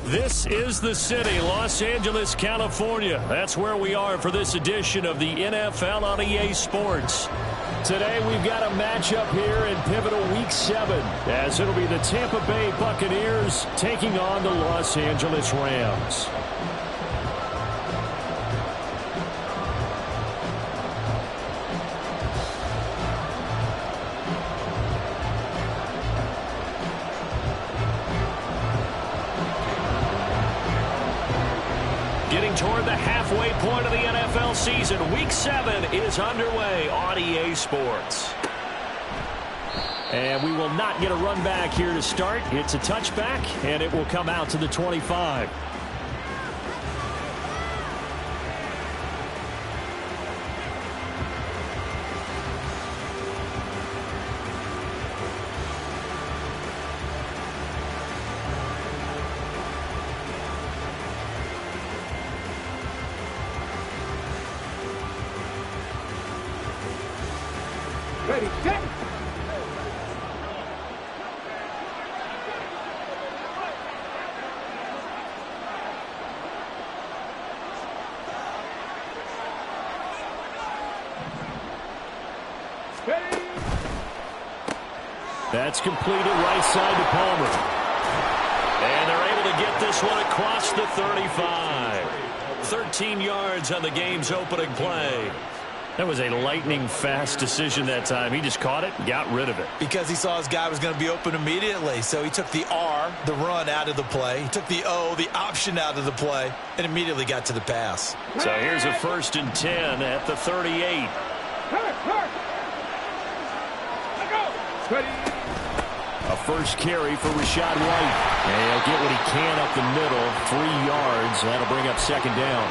This is the city, Los Angeles, California. That's where we are for this edition of the NFL on EA Sports. Today we've got a matchup here in pivotal Week 7, as it'll be the Tampa Bay Buccaneers taking on the Los Angeles Rams. Toward the halfway point of the NFL season. Week 7 is underway on EA Sports. And we will not get a run back here to start. It's a touchback, and it will come out to the 25. Ready, set. That's completed right side to Palmer. And they're able to get this one across the 35. 13 yards on the game's opening play. That was a lightning-fast decision that time. He just caught it and got rid of it. Because he saw his guy was going to be open immediately. So he took the R, the run, out of the play. He took the O, the option, out of the play, and immediately got to the pass. So here's a 1st and 10 at the 38. A first carry for Rashad White. And he'll get what he can up the middle. 3 yards. That'll bring up 2nd down.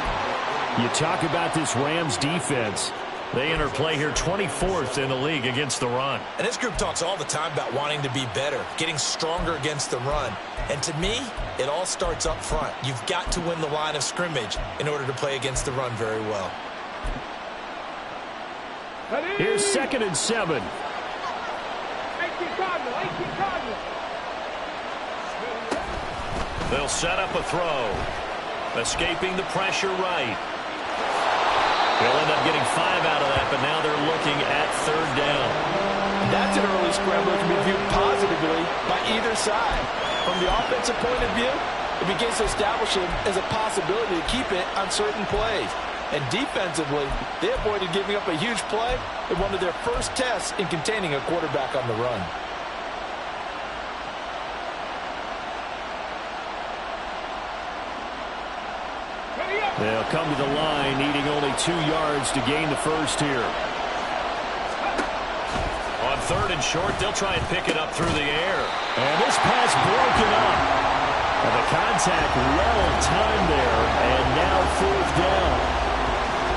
You talk about this Rams defense. They enter play here 24th in the league against the run. And this group talks all the time about wanting to be better, getting stronger against the run. And to me, it all starts up front. You've got to win the line of scrimmage in order to play against the run very well. Here's 2nd and 7. They'll set up a throw. Escaping the pressure right. They'll end up getting 5 out of that, but now they're looking at 3rd down. That's an early scramble that can be viewed positively by either side. From the offensive point of view, it begins to establish it as a possibility to keep it on certain plays. And defensively, they avoided giving up a huge play in one of their first tests in containing a quarterback on the run. They'll come to the line, needing only 2 yards to gain the first here. On 3rd and short, they'll try and pick it up through the air. And this pass broken up. And the contact well timed there, and now 4th down.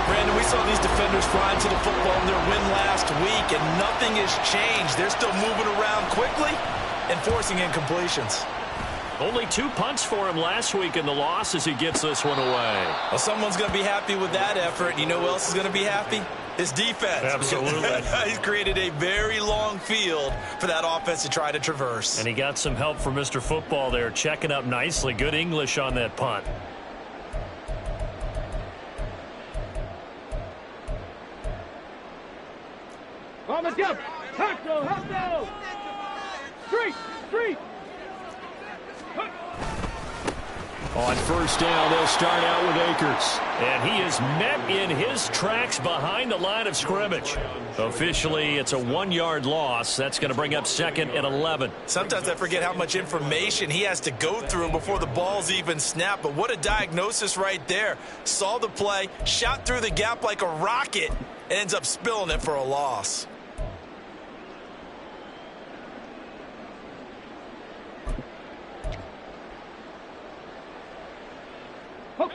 Brandon, we saw these defenders flying to the football in their win last week, and nothing has changed. They're still moving around quickly and forcing incompletions. Only 2 punts for him last week in the loss as he gets this one away. Well, someone's going to be happy with that effort. You know who else is going to be happy? His defense. Absolutely. He's created a very long field for that offense to try to traverse. And he got some help from Mr. Football there, checking up nicely. Good English on that punt. On the jump. Tackle. Hustle. Street. On first down, they'll start out with Akers. And he is met in his tracks behind the line of scrimmage. Officially, it's a 1-yard loss. That's going to bring up 2nd and 11. Sometimes I forget how much information he has to go through before the ball's even snapped. But what a diagnosis right there. Saw the play, shot through the gap like a rocket, and ends up spilling it for a loss.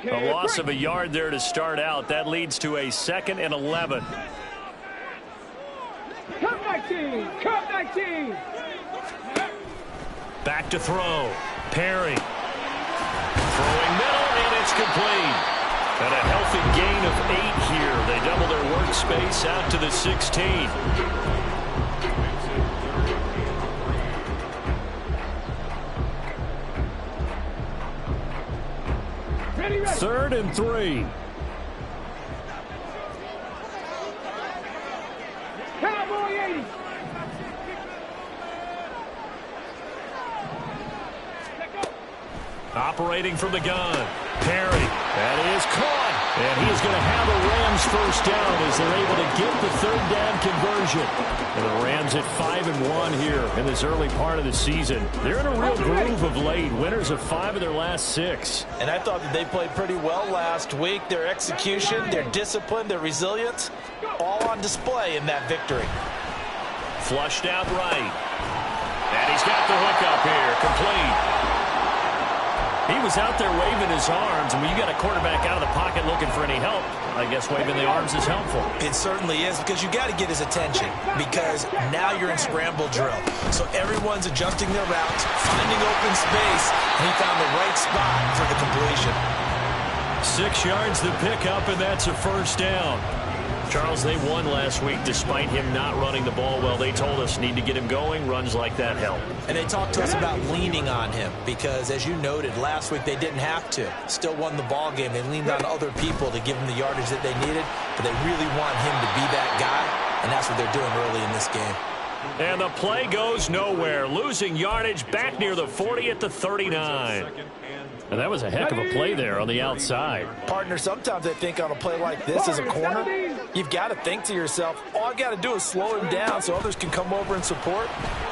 A loss of a yard there to start out. That leads to a 2nd and 11. Cut 19. Back to throw. Perry. Throwing middle, and it's complete. And a healthy gain of 8 here. They double their workspace out to the 16. 3rd and 3. Cowboy 80. Operating from the gun. Perry. That is caught. And he is going to have a Rams first down as they're able to get the 3rd down conversion. And the Rams at 5-1 here in this early part of the season. They're in a real groove of late. Winners of 5 of their last 6. And I thought that they played pretty well last week. Their execution, their discipline, their resilience, all on display in that victory. Flushed out right. And he's got the hook up here. Complete. He was out there waving his arms, and when you got a quarterback out of the pocket looking for any help, I guess waving the arms is helpful. It certainly is, because you got to get his attention, because now you're in scramble drill. So everyone's adjusting their routes, finding open space, and he found the right spot for the completion. 6 yards the pickup, and that's a first down. Charles, they won last week despite him not running the ball well. They told us need to get him going. Runs like that help. And they talked to us about leaning on him because, as you noted, last week they didn't have to. Still won the ball game. They leaned on other people to give him the yardage that they needed, but they really want him to be that guy, and that's what they're doing early in this game. And the play goes nowhere. Losing yardage back near the 40 at the 39. And that was a heck of a play there on the outside. Partner, sometimes I think on a play like this as a corner, you've got to think to yourself, all I got to do is slow him down so others can come over and support.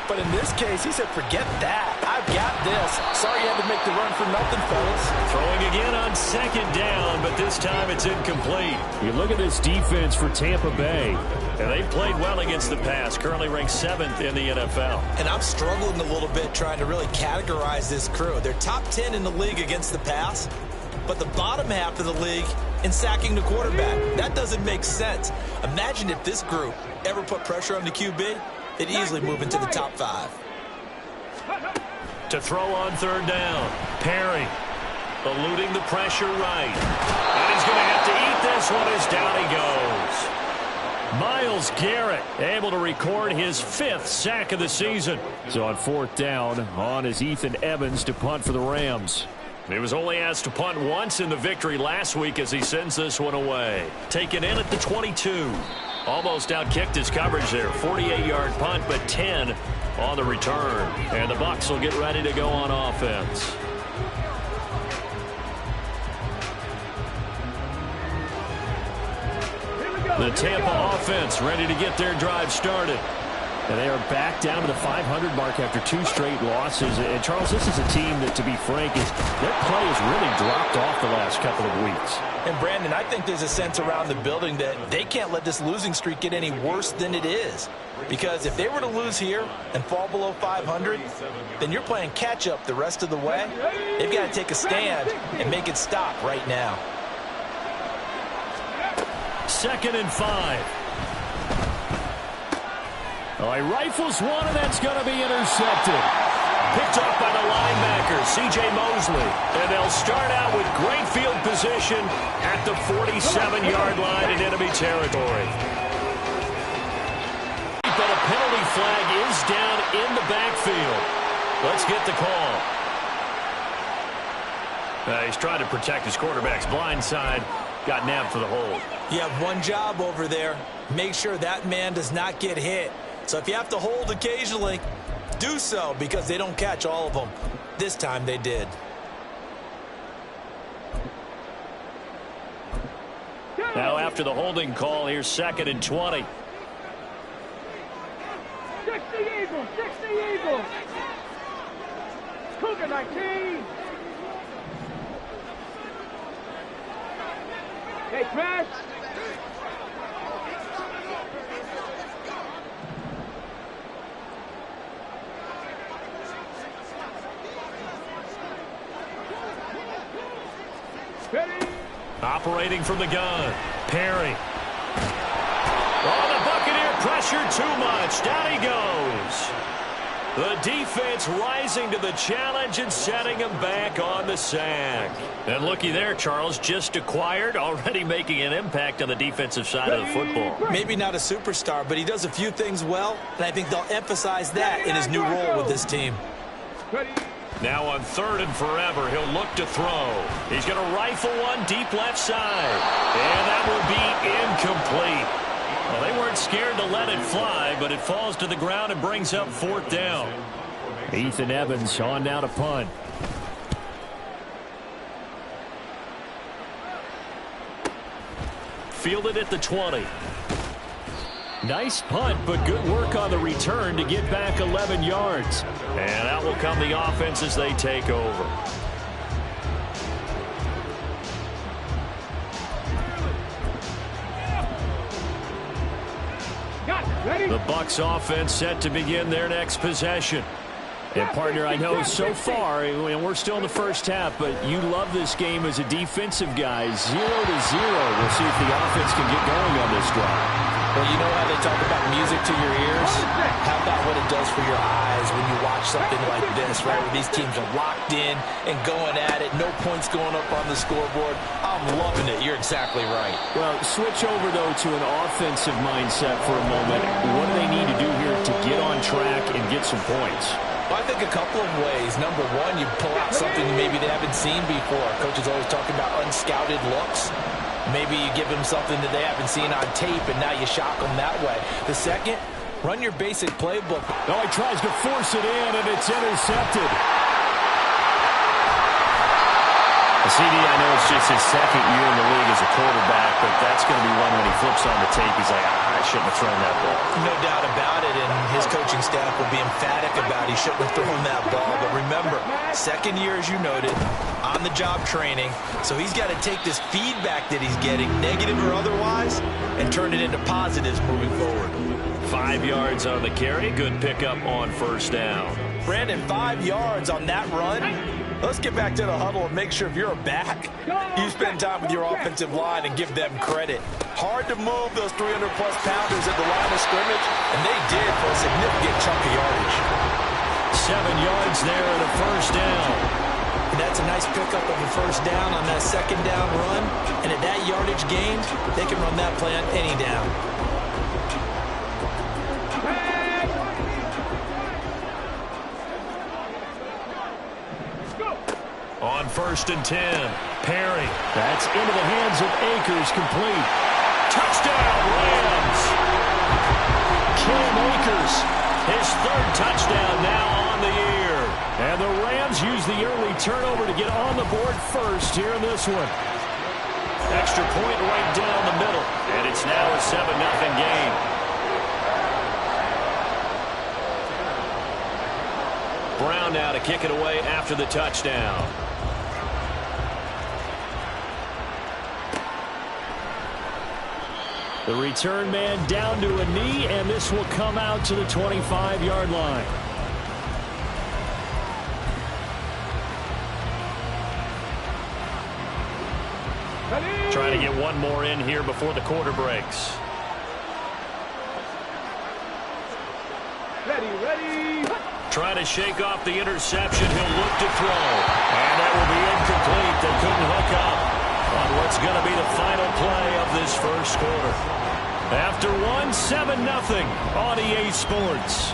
But in this case, he said, forget that. I've got this. Sorry you had to make the run for nothing, fellas. Throwing again on 2nd down, but this time it's incomplete. You look at this defense for Tampa Bay, and they've played well against the pass, currently ranked 7th in the NFL. And I'm struggling a little bit trying to really categorize this crew. They're top 10 in the league against the pass, but the bottom half of the league in sacking the quarterback. That doesn't make sense. Imagine if this group ever put pressure on the QB, they'd easily move into the top 5. To throw on 3rd down, Perry eluding the pressure right. And he's going to have to eat this one as down he goes. Myles Garrett able to record his 5th sack of the season. So on 4th down, on is Ethan Evans to punt for the Rams. He was only asked to punt once in the victory last week as he sends this one away. Taken in at the 22. Almost outkicked his coverage there. 48-yard punt, but 10 on the return. And the Bucs will get ready to go on offense. The Tampa offense ready to get their drive started. And they are back down to the 500 mark after 2 straight losses. And, Charles, this is a team that, to be frank, their play has really dropped off the last couple of weeks. And, Brandon, I think there's a sense around the building that they can't let this losing streak get any worse than it is. Because if they were to lose here and fall below 500, then you're playing catch-up the rest of the way. They've got to take a stand and make it stop right now. 2nd and 5. Oh, he rifles one, and that's going to be intercepted. Picked off by the linebacker, C.J. Mosley. And they'll start out with great field position at the 47-yard line in enemy territory. But a penalty flag is down in the backfield. Let's get the call. He's trying to protect his quarterback's blind side. Got nabbed for the hold. You have one job over there. Make sure that man does not get hit. So if you have to hold occasionally, do so, because they don't catch all of them. This time they did. Now after the holding call, here's 2nd and 20. 60 Eagles, 60 Eagles. Cougar 19. Hey, press. Ready. Operating from the gun. Perry. Oh, the Buccaneer pressure too much. Down he goes. The defense rising to the challenge and setting him back on the sack. And looky there, Charles, just acquired, already making an impact on the defensive side of the football. Maybe not a superstar, but he does a few things well, and I think they'll emphasize that in his new role with this team. Ready. Now on 3rd and forever, he'll look to throw. He's going to rifle one deep left side. And that will be incomplete. Well, they weren't scared to let it fly, but it falls to the ground and brings up 4th down. Ethan Evans on now to punt. Fielded at the 20. Nice punt, but good work on the return to get back 11 yards. And out will come the offense as they take over. The Bucs offense set to begin their next possession. And, partner, I know so far, and we're still in the first half, but you love this game as a defensive guy. 0-0. We'll see if the offense can get going on this drive. Well, you know how they talk about music to your ears? How about what it does for your eyes when you watch something like this, right? Where these teams are locked in and going at it. No points going up on the scoreboard. I'm loving it. You're exactly right. Well, switch over, though, to an offensive mindset for a moment. What do they need to do here to get on track and get some points? Well, I think a couple of ways. Number one, you pull out something maybe they haven't seen before. Coach is always talking about unscouted looks. Maybe you give them something that they haven't seen on tape, and now you shock them that way. The second, run your basic playbook. Oh, he tries to force it in, and it's intercepted. CD, I know it's just his 2nd year in the league as a quarterback, but that's going to be one when he flips on the tape. He's like, I shouldn't have thrown that ball. No doubt about it, and his coaching staff will be emphatic about he shouldn't have thrown that ball. But remember, 2nd year, as you noted, on-the-job training, so he's got to take this feedback that he's getting, negative or otherwise, and turn it into positives moving forward. 5 yards on the carry. Good pickup on 1st down. Brandon, 5 yards on that run. Let's get back to the huddle and make sure if you're a back, you spend time with your offensive line and give them credit. Hard to move those 300-plus pounders at the line of scrimmage, and they did for a significant chunk of yardage. 7 yards there and a 1st down. And that's a nice pickup of a 1st down on that 2nd down run. And at that yardage gained, they can run that play on any down. On 1st and 10, Perry. That's into the hands of Akers, complete. Touchdown, Rams! Cam Akers, his 3rd touchdown now on the year. And the Rams use the early turnover to get on the board first here in this one. Extra point right down the middle, and it's now a 7-0 game. Brown now to kick it away after the touchdown. The return man down to a knee, and this will come out to the 25-yard line. Ready. Trying to get one more in here before the quarter breaks. Ready. Trying to shake off the interception. He'll look to throw. And that will be incomplete. They couldn't hook up on what's going to be the final play of this first quarter. After 7-0 on EA Sports.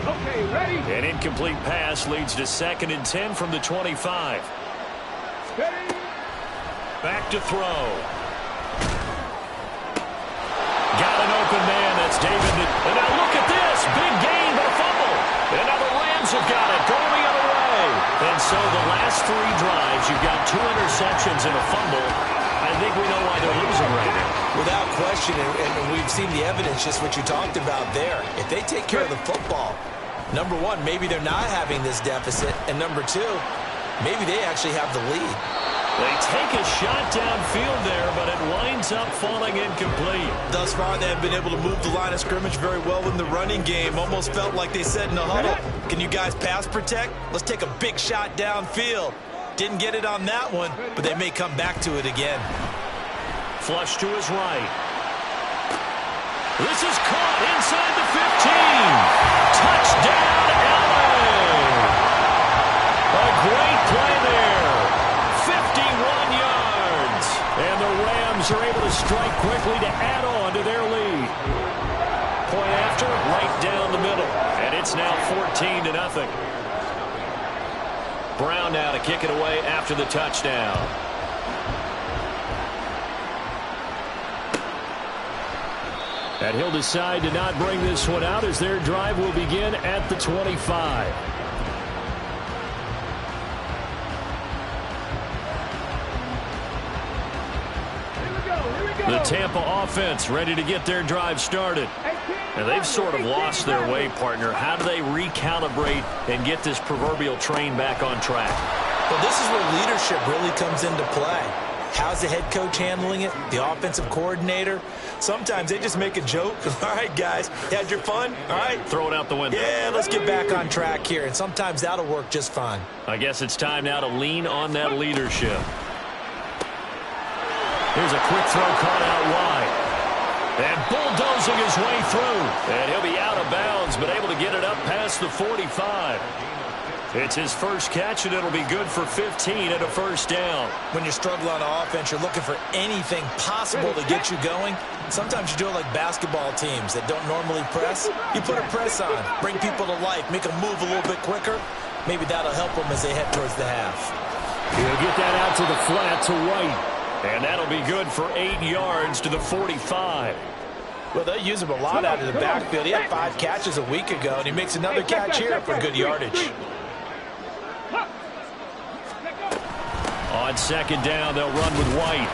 Okay, ready. An incomplete pass leads to 2nd and 10 from the 25. Ready. Back to throw. Got an open man. That's David. And now look at this. Big gain, but a fumble. And now the Rams have got it. Going the other way. And so the last 3 drives, you've got 2 interceptions and a fumble. I think we know why they're losing right now. Without question, and we've seen the evidence, just what you talked about there. If they take care of the football, number one, maybe they're not having this deficit. And number two, maybe they actually have the lead. They take a shot downfield there, but it winds up falling incomplete. Thus far, they have been able to move the line of scrimmage very well in the running game. Almost felt like they said in the huddle, can you guys pass protect? Let's take a big shot downfield. Didn't get it on that one, but they may come back to it again. Flush to his right. This is caught inside the 15. Touchdown, LA. A great play there. 51 yards. And the Rams are able to strike quickly to add on to their lead. Point after, right down the middle. And it's now 14-0. Brown now to kick it away after the touchdown. And he'll decide to not bring this one out as their drive will begin at the 25. The Tampa offense ready to get their drive started. And they've sort of lost their way, partner. How do they recalibrate and get this proverbial train back on track? Well, this is where leadership really comes into play. How's the head coach handling it? The offensive coordinator? Sometimes they just make a joke. All right, guys, you had your fun? All right. Throw it out the window. Yeah, let's get back on track here. And sometimes that'll work just fine. I guess it's time now to lean on that leadership. Here's a quick throw caught out wide. And bulldozing his way through. And he'll be out of bounds, but able to get it up past the 45. It's his first catch, and it'll be good for 15 and a first down. When you struggle on offense, you're looking for anything possible to get you going. Sometimes you do it like basketball teams that don't normally press. You put a press on, bring people to life, make them move a little bit quicker. Maybe that'll help them as they head towards the half. He'll get that out to the flat to White. And that'll be good for 8 yards to the 45. Well, they'll use him a lot out of the backfield. He had 5 catches a week ago, and he makes another catch here for good yardage. On second down, they'll run with White.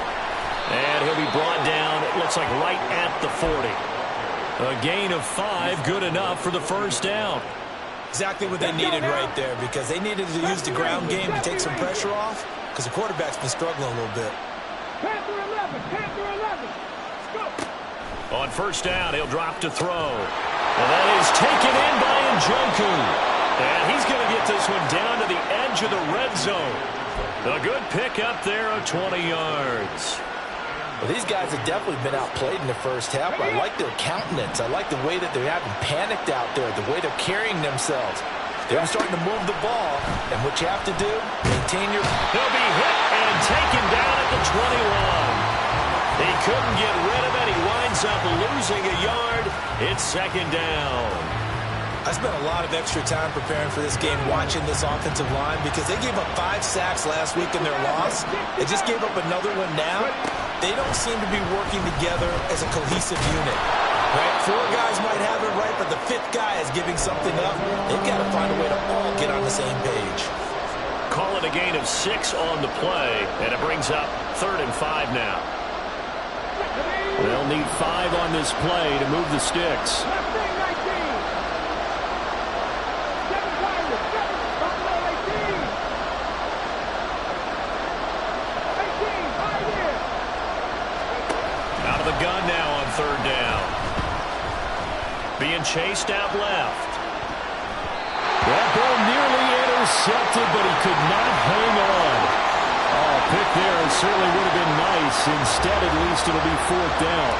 And he'll be brought down, it looks like right at the 40. A gain of 5, good enough for the first down. Exactly what they needed right there, because they needed to use the ground game to take some pressure off, because the quarterback's been struggling a little bit. Panther 11. Go. On first down, he'll drop to throw. And that is taken in by Njoku. And he's going to get this one down to the edge of the red zone. A good pick up there of 20 yards. Well, these guys have definitely been outplayed in the first half. I like their countenance. I like the way that they're having panicked out there, the way they're carrying themselves. They're starting to move the ball, and what you have to do, maintain your... He'll be hit and taken down at the 21. He couldn't get rid of it. He winds up losing a yard. It's second down. I spent a lot of extra time preparing for this game, watching this offensive line, because they gave up 5 sacks last week in their loss. They just gave up another one now. They don't seem to be working together as a cohesive unit. Right? 4 guys might have it right, but the 5th guy is giving something up. They've got to find a way to all get on the same page. Call it a gain of 6 on the play, and it brings up 3rd and 5 now. They'll need 5 on this play to move the sticks. chased out left. That ball nearly intercepted, but he could not hang on. Oh, pick there certainly would have been nice. Instead, at least it'll be 4th down.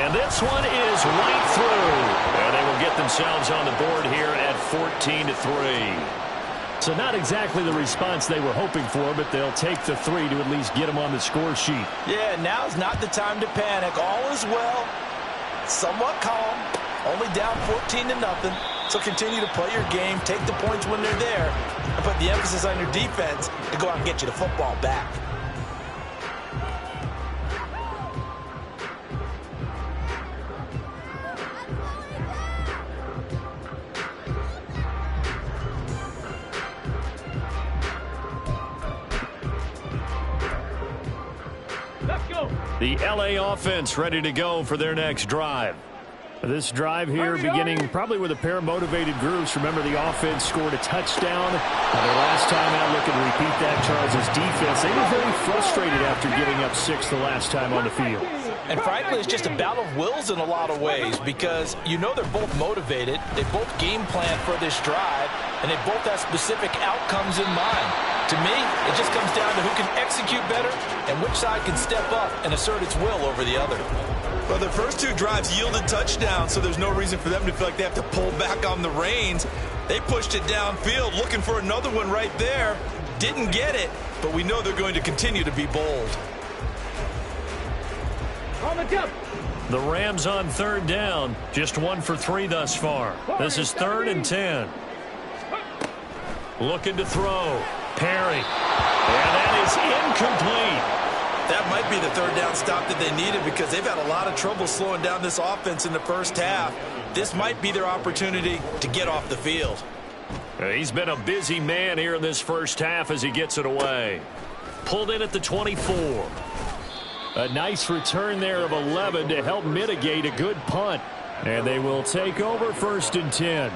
And this one is right through. And they will get themselves on the board here at 14-3. So not exactly the response they were hoping for, but they'll take the 3 to at least get them on the score sheet. Yeah, now's not the time to panic. All is well. Somewhat calm. Only down 14-0. So continue to play your game, take the points when they're there, and put the emphasis on your defense to go out and get you the football back. The LA offense ready to go for their next drive. This drive here beginning probably with a pair of motivated groups. Remember, the offense scored a touchdown. Their last time out, looking to repeat that. Charles' defense, they were very frustrated after giving up 6 the last time on the field. And frankly, it's just a battle of wills in a lot of ways because you know they're both motivated. They both game plan for this drive, and they both have specific outcomes in mind. To me, it just comes down to who can execute better and which side can step up and assert its will over the other. Well, the first 2 drives yielded touchdowns, so there's no reason for them to feel like they have to pull back on the reins. They pushed it downfield, looking for another one right there. Didn't get it, but we know they're going to continue to be bold. On the jump. The Rams on 3rd down. Just 1 for 3 thus far. This is 3rd and 10. Looking to throw. Perry. And that is incomplete. That might be the 3rd down stop that they needed because they've had a lot of trouble slowing down this offense in the first half. This might be their opportunity to get off the field. He's been a busy man here in this first half as he gets it away. Pulled in at the 24. A nice return there of 11 to help mitigate a good punt. And they will take over 1st and 10.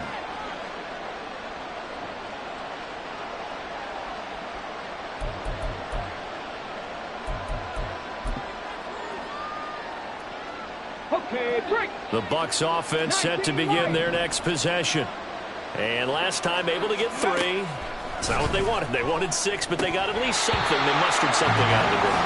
The Bucs offense set to begin their next possession. And last time able to get 3. It's not what they wanted. They wanted 6, but they got at least something. They mustered something out of the game.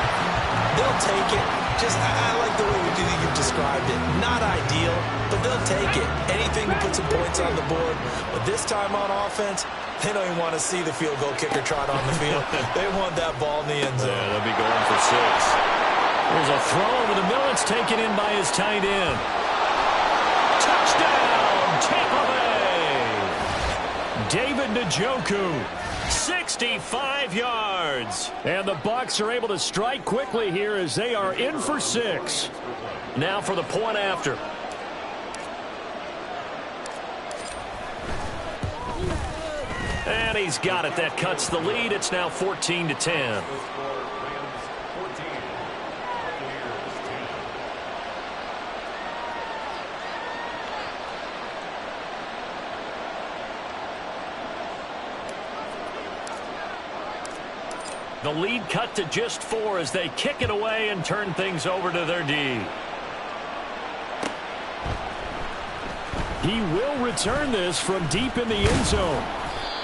They'll take it. I like the way you've described it. Not ideal, but they'll take it. Anything to put some points on the board. But this time on offense, they don't even want to see the field goal kicker trot on the field. They want that ball in the end zone. Yeah, they'll be going for 6. There's a throw over the middle. It's taken in by his tight end. Touchdown, Tampa Bay. David Njoku, 65 yards. And the Bucs are able to strike quickly here as they are in for 6. Now for the point after. And he's got it. That cuts the lead. It's now 14-10. The lead cut to just 4 as they kick it away and turn things over to their D. He will return this from deep in the end zone.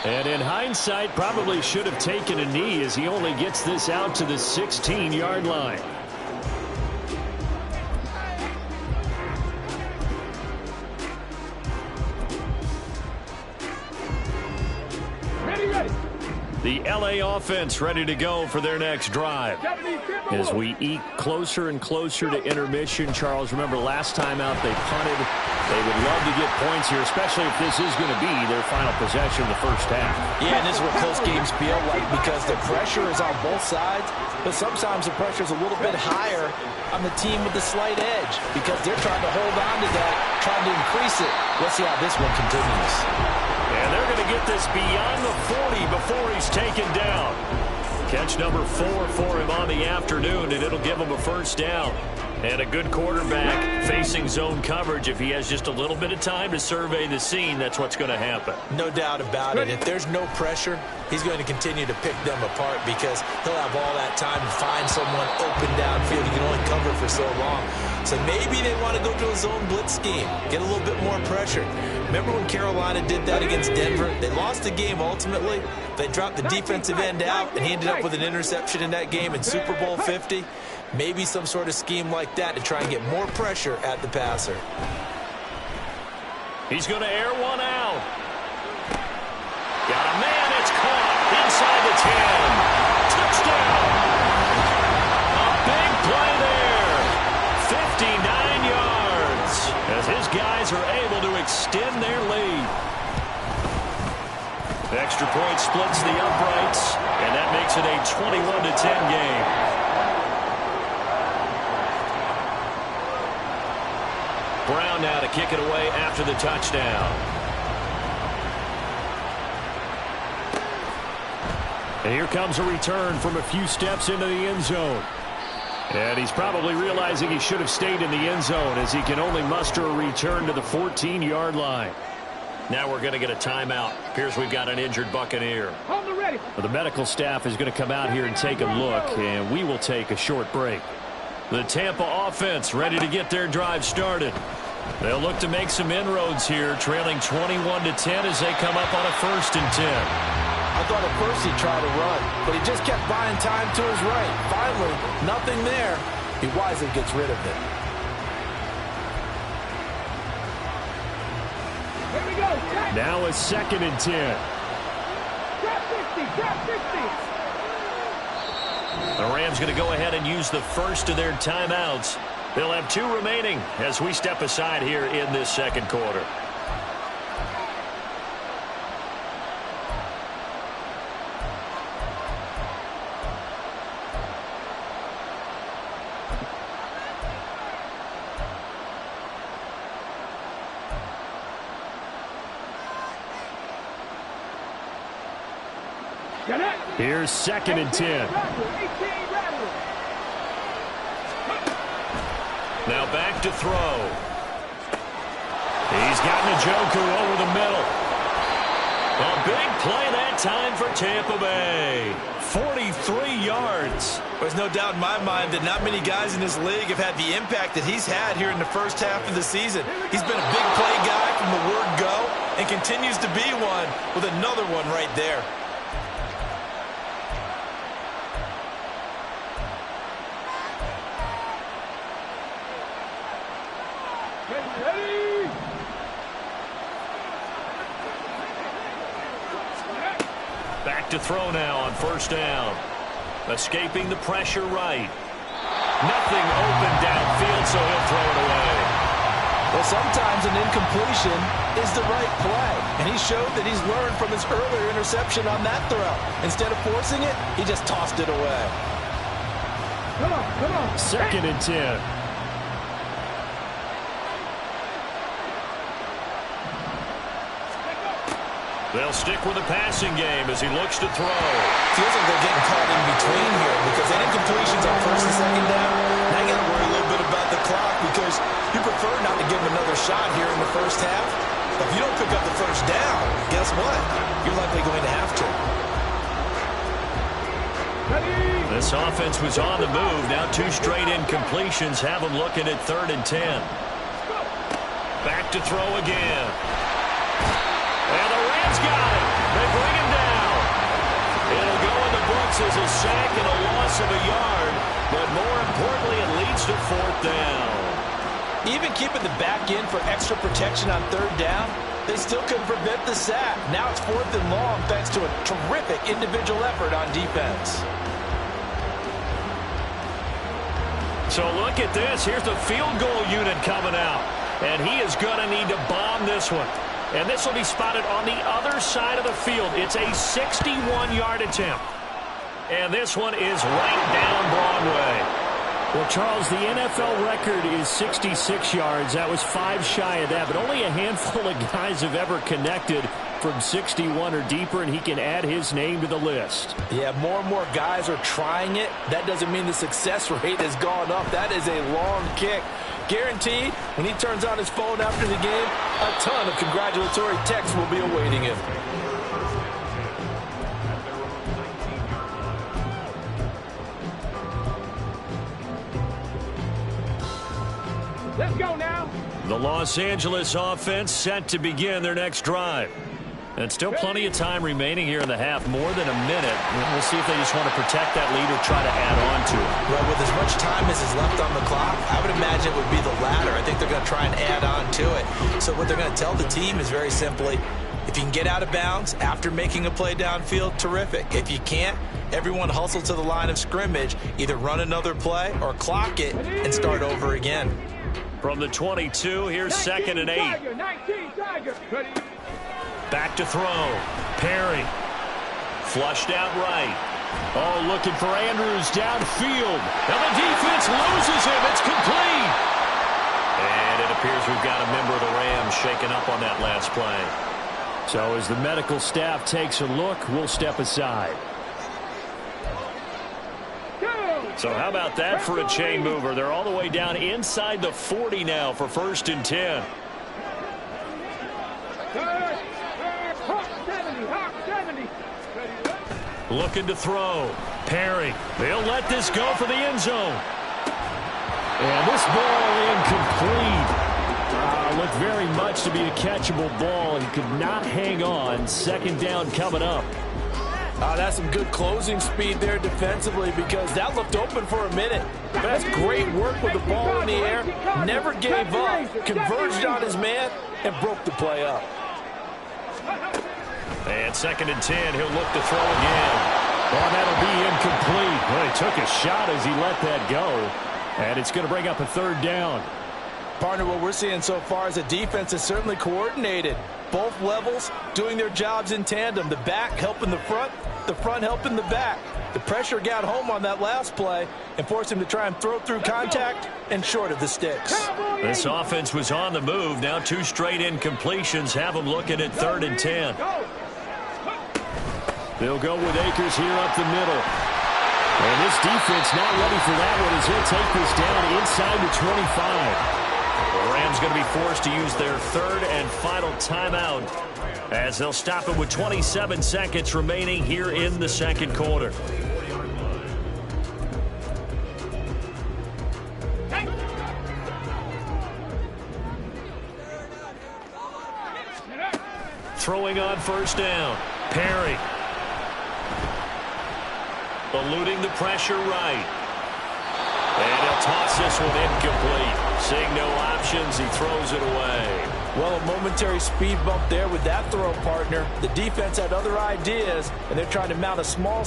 And in hindsight, probably should have taken a knee as he only gets this out to the 16-yard line. The LA offense ready to go for their next drive. As we eke closer and closer to intermission, Charles, remember last time out they punted. They would love to get points here, especially if this is going to be their final possession of the first half. Yeah, and this is what close games feel like because the pressure is on both sides, but sometimes the pressure is a little bit higher on the team with the slight edge because they're trying to hold on to that, trying to increase it. Let's see how this one continues. And they're going to get this beyond the 40 before he's taken down. Catch number 4 for him on the afternoon, and it'll give him a first down. And a good quarterback facing zone coverage. If he has just a little bit of time to survey the scene, that's what's going to happen. No doubt about it. If there's no pressure, he's going to continue to pick them apart because he'll have all that time to find someone open downfield. He can only cover for so long. So maybe they want to go to a zone blitz scheme, get a little bit more pressure. Remember when Carolina did that against Denver? They lost the game ultimately. They dropped the defensive end out, and he ended up with an interception in that game in Super Bowl 50. Maybe some sort of scheme like that to try and get more pressure at the passer. He's going to air one out. Got a man, it's caught inside the 10. Touchdown. A big play there. 59 yards as his guys are able to extend their lead. Extra point splits the uprights, and that makes it a 21-10 game. Brown now to kick it away after the touchdown. And here comes a return from a few steps into the end zone. And he's probably realizing he should have stayed in the end zone as he can only muster a return to the 14-yard line. Now we're going to get a timeout. Appears we've got an injured Buccaneer. Hold it ready. Well, the medical staff is going to come out here and take a look, and we will take a short break. The Tampa offense ready to get their drive started. They'll look to make some inroads here, trailing 21-10 as they come up on a 1st and 10. I thought at first he'd try to run, but he just kept buying time to his right. Finally, nothing there. He wisely gets rid of it. Here we go. Jack. Now a 2nd and 10. Drop 60. Drop 60. The Rams going to go ahead and use the first of their timeouts. They'll have 2 remaining as we step aside here in this 2nd quarter. Here's 2nd and 10. Now back to throw. He's got Njoku over the middle. A big play that time for Tampa Bay. 43 yards. There's no doubt in my mind that not many guys in this league have had the impact that he's had here in the first half of the season. He's been a big play guy from the word go and continues to be one with another one right there. Back to throw now on 1st down. Escaping the pressure right. Nothing open downfield, so he'll throw it away. Well, sometimes an incompletion is the right play, and he showed that he's learned from his earlier interception on that throw. Instead of forcing it, he just tossed it away. Come on, come on. 2nd and 10. They'll stick with the passing game as he looks to throw. Feels like they're getting caught in between here because that incompletion's on 1st and 2nd down. Now you got to worry a little bit about the clock because you prefer not to give him another shot here in the 1st half. But if you don't pick up the 1st down, guess what? You're likely going to have to. This offense was on the move. Now 2 straight incompletions have them looking at 3rd and 10. Back to throw again. And the Rams got it. They bring him down. It'll go in the books as a sack and a loss of a yard. But more importantly, it leads to 4th down. Even keeping the back in for extra protection on 3rd down, they still couldn't prevent the sack. Now it's 4th and long thanks to a terrific individual effort on defense. So look at this. Here's the field goal unit coming out. And he is going to need to bomb this one. And this will be spotted on the other side of the field. It's a 61-yard attempt. And this one is right down Broadway. Well, Charles, the NFL record is 66 yards. That was 5 shy of that, but only a handful of guys have ever connected from 61 or deeper, and he can add his name to the list. Yeah, more and more guys are trying it. That doesn't mean the success rate has gone up. That is a long kick. Guaranteed, when he turns on his phone after the game, a ton of congratulatory texts will be awaiting him. Let's go now. The Los Angeles offense set to begin their next drive. And still plenty of time remaining here in the half, more than a minute. We'll see if they just want to protect that lead or try to add on to it. Well, with as much time as is left on the clock, I would imagine it would be the latter. I think they're going to try and add on to it. So what they're going to tell the team is very simply, if you can get out of bounds after making a play downfield, terrific. If you can't, everyone hustle to the line of scrimmage, either run another play or clock it and start over again. From the 22, here's 2nd and 8. 19 Tiger. Ready. Back to throw. Perry. Flushed out right. Oh, looking for Andrews downfield. And the defense loses him. It's complete. And it appears we've got a member of the Rams shaken up on that last play. So as the medical staff takes a look, we'll step aside. So how about that for a chain mover? They're all the way down inside the 40 now for 1st and 10. Looking to throw. Perry. They'll let this go for the end zone. And this ball incomplete. Looked very much to be a catchable ball. He could not hang on. 2nd down coming up. That's some good closing speed there defensively, because that looked open for a minute. But that's great work with the ball in the air. Never gave up. Converged on his man and broke the play up. And 2nd and 10. He'll look to throw again. Oh, that'll be incomplete. Well, he took a shot as he let that go. And it's going to bring up a 3rd down. Partner, what we're seeing so far is the defense is certainly coordinated. Both levels doing their jobs in tandem. The back helping the front helping the back. The pressure got home on that last play and forced him to try and throw through contact and short of the sticks. This offense was on the move. Now 2 straight incompletions have them looking at 3rd and 10. They'll go with Akers here up the middle. And this defense not ready for that one as he'll take this down inside the 25. The Rams going to be forced to use their 3rd and final timeout as they'll stop it with 27 seconds remaining here in the 2nd quarter. Throwing on 1st down. Perry. Eluding the pressure right. And he'll toss this one incomplete. Seeing no options, he throws it away. Well, a momentary speed bump there with that throw, partner. The defense had other ideas, and they're trying to mount a small...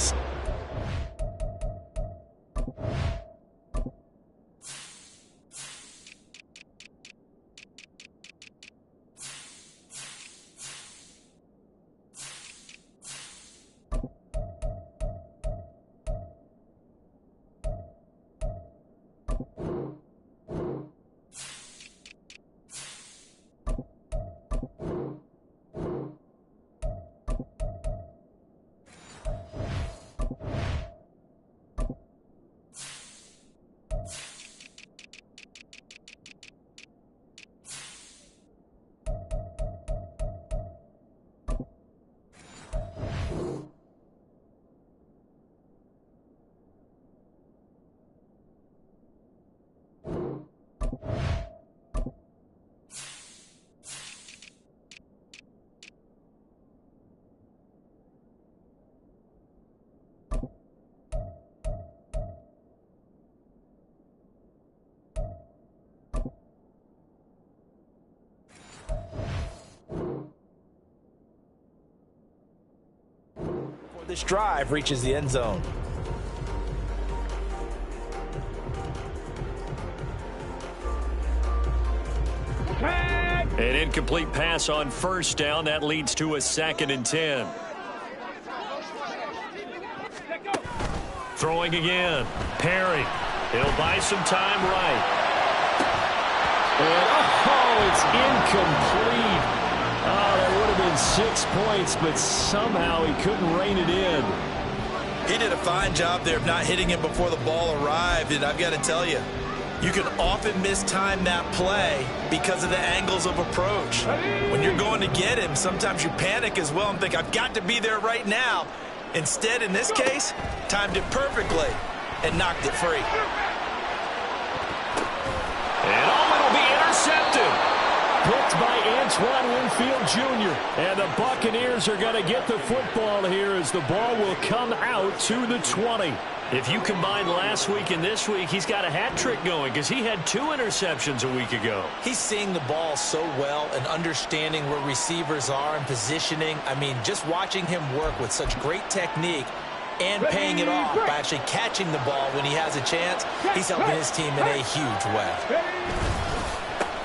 This drive reaches the end zone. An incomplete pass on 1st down. That leads to a 2nd and 10. Throwing again. Perry. He'll buy some time right. And, oh, it's incomplete. Oh, that would have been 6 points, but somehow he couldn't rein it in. He did a fine job there of not hitting him before the ball arrived, and I've got to tell you, you can often mistime that play because of the angles of approach. When you're going to get him, sometimes you panic as well and think, I've got to be there right now. Instead, in this case, timed it perfectly and knocked it free. And it'll be intercepted. Picked by Antoine Winfield Jr. And the Buccaneers are going to get the football here as the ball will come out to the 20. If you combine last week and this week, he's got a hat trick going because he had 2 interceptions a week ago. He's seeing the ball so well and understanding where receivers are and positioning. I mean, just watching him work with such great technique and paying it off by actually catching the ball when he has a chance, he's helping his team in a huge way.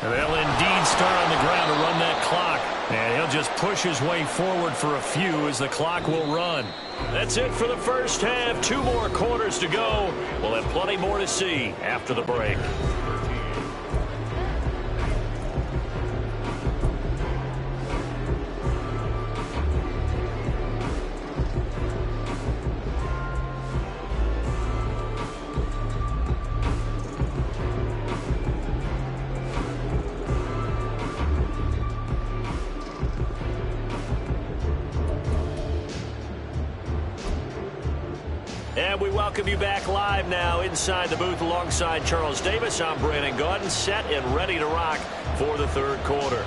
And they'll indeed start on the ground to run that clock. And he'll just push his way forward for a few as the clock will run. That's it for the first half. 2 more quarters to go. We'll have plenty more to see after the break. And we welcome you back live now inside the booth alongside Charles Davis. I'm Brandon Gaudin, set and ready to rock for the third quarter.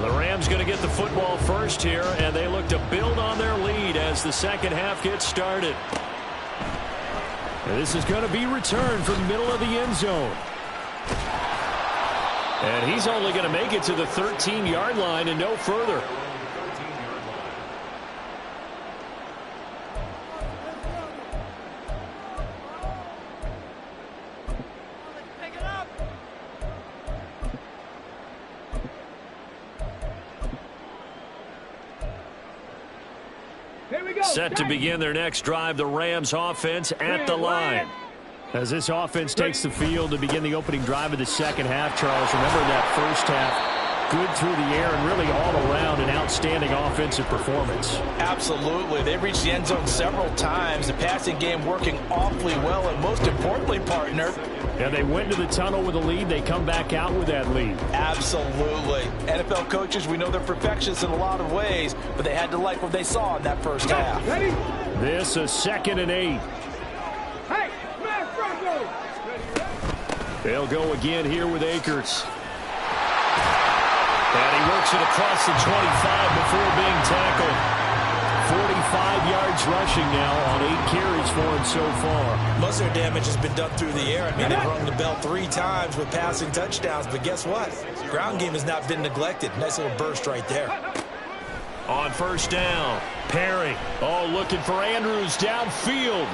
The Rams going to get the football first here, and they look to build on their lead as the second half gets started. And this is going to be returned from the middle of the end zone. And he's only going to make it to the 13-yard line and no further. Set to begin their next drive, the Rams offense at the line. As this offense takes the field to begin the opening drive of the second half, Charles, remember that first half, good through the air and really all around an outstanding offensive performance. Absolutely. They reached the end zone several times. The passing game working awfully well, and most importantly, partner, and they went to the tunnel with a lead. They come back out with that lead. Absolutely. NFL coaches, we know they're perfectionists in a lot of ways, but they had to like what they saw in that first half. This a 2nd and 8. They'll go again here with Akers. And he works it across the 25 before being tackled. 45 yards rushing now on 8 carries for him so far. Most of their damage has been done through the air. I mean, they've rung the bell 3 times with passing touchdowns, but guess what? Ground game has not been neglected. Nice little burst right there. On first down, Perry. Oh, looking for Andrews downfield.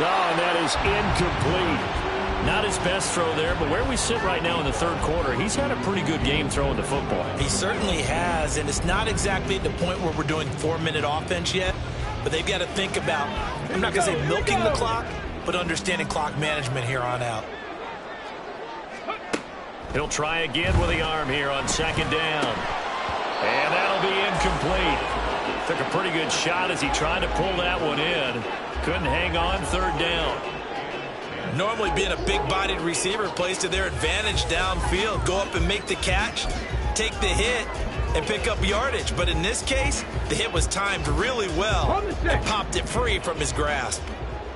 Oh, and that is incomplete. Not his best throw there, but where we sit right now in the third quarter, he's had a pretty good game throwing the football. He certainly has, and it's not exactly at the point where we're doing 4-minute offense yet, but they've got to think about, I'm not going to say milking the clock, but understanding clock management here on out. He'll try again with the arm here on 2nd down. And that'll be incomplete. Took a pretty good shot as he tried to pull that one in. Couldn't hang on 3rd down. Normally being a big-bodied receiver plays to their advantage downfield. Go up and make the catch, take the hit, and pick up yardage. But in this case, the hit was timed really well and popped it free from his grasp.